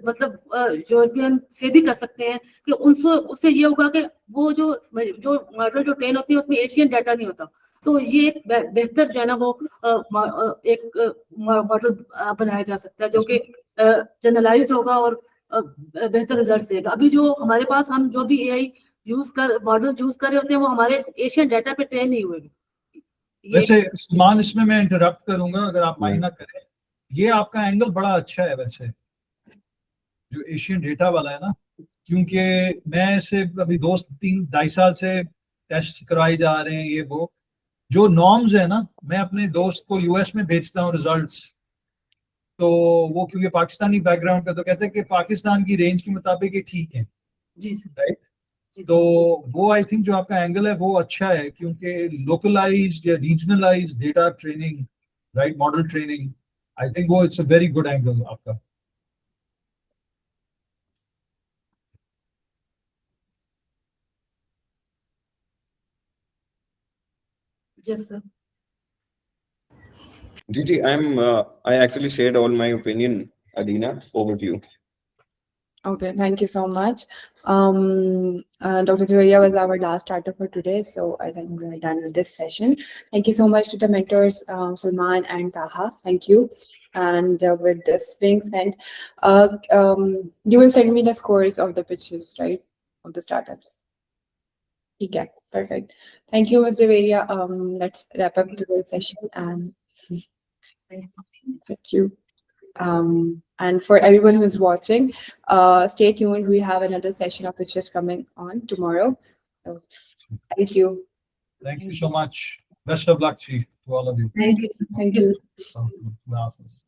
मतलब यूरोपियन से भी कर सकते हैं कि उनसे उससे ये होगा कि वो जो मॉडल जो ट्रेन होती है उसमें एशियन डाटा नहीं होता। तो ये एक बेहतर जो है ना वो एक मॉडल बनाया जा सकता है जो कि जनरलाइज होगा और बेहतर रिजल्ट देगा। अभी जो हमारे पास हम जो भी एआई मॉडल यूज कर रहे होते हैं वो हमारे एशियन डाटा पे ट्रेन नहीं हुए। वैसे सलमान, इसमें मैं इंटरप्ट करूंगा अगर आप माइंड ना करें। ये आपका एंगल बड़ा अच्छा है वैसे, जो एशियन डेटा वाला है ना, क्योंकि मैं से अभी 2-3-2.5 साल से टेस्ट करवाए जा रहे हैं। ये वो जो नॉर्म्स है ना, मैं अपने दोस्त को यूएस में भेजता हूँ रिजल्ट्स, तो वो क्योंकि पाकिस्तानी बैकग्राउंड का, तो कहते हैं कि पाकिस्तान की रेंज के मुताबिक ये ठीक है। जी सर। राइट, तो वो आई थिंक जो आपका एंगल है वो अच्छा है, क्योंकि लोकलाइज्ड या regionalised data training, right, model training, I think वो it's a very good angle आपका। Yes sir. Gigi, I actually shared all my opinion. Adina, over to you. Okay, thank you so much. Dr. Julia was our last starter for today, so I think we're done with this session. Thank you so much to the mentors, Salman and Taha. Thank you. And with this being said, you will send me the scores of the pitches, right, of the startups. Okay, perfect. Thank you, Ms. Deveria. Let's wrap up today's session, and thank you. And for everyone who's watching, stay tuned. We have another session of pitches coming on tomorrow. So, thank you. Thank you so much. Best of luck to all of you. Thank you. Thank you. Allah Hafiz.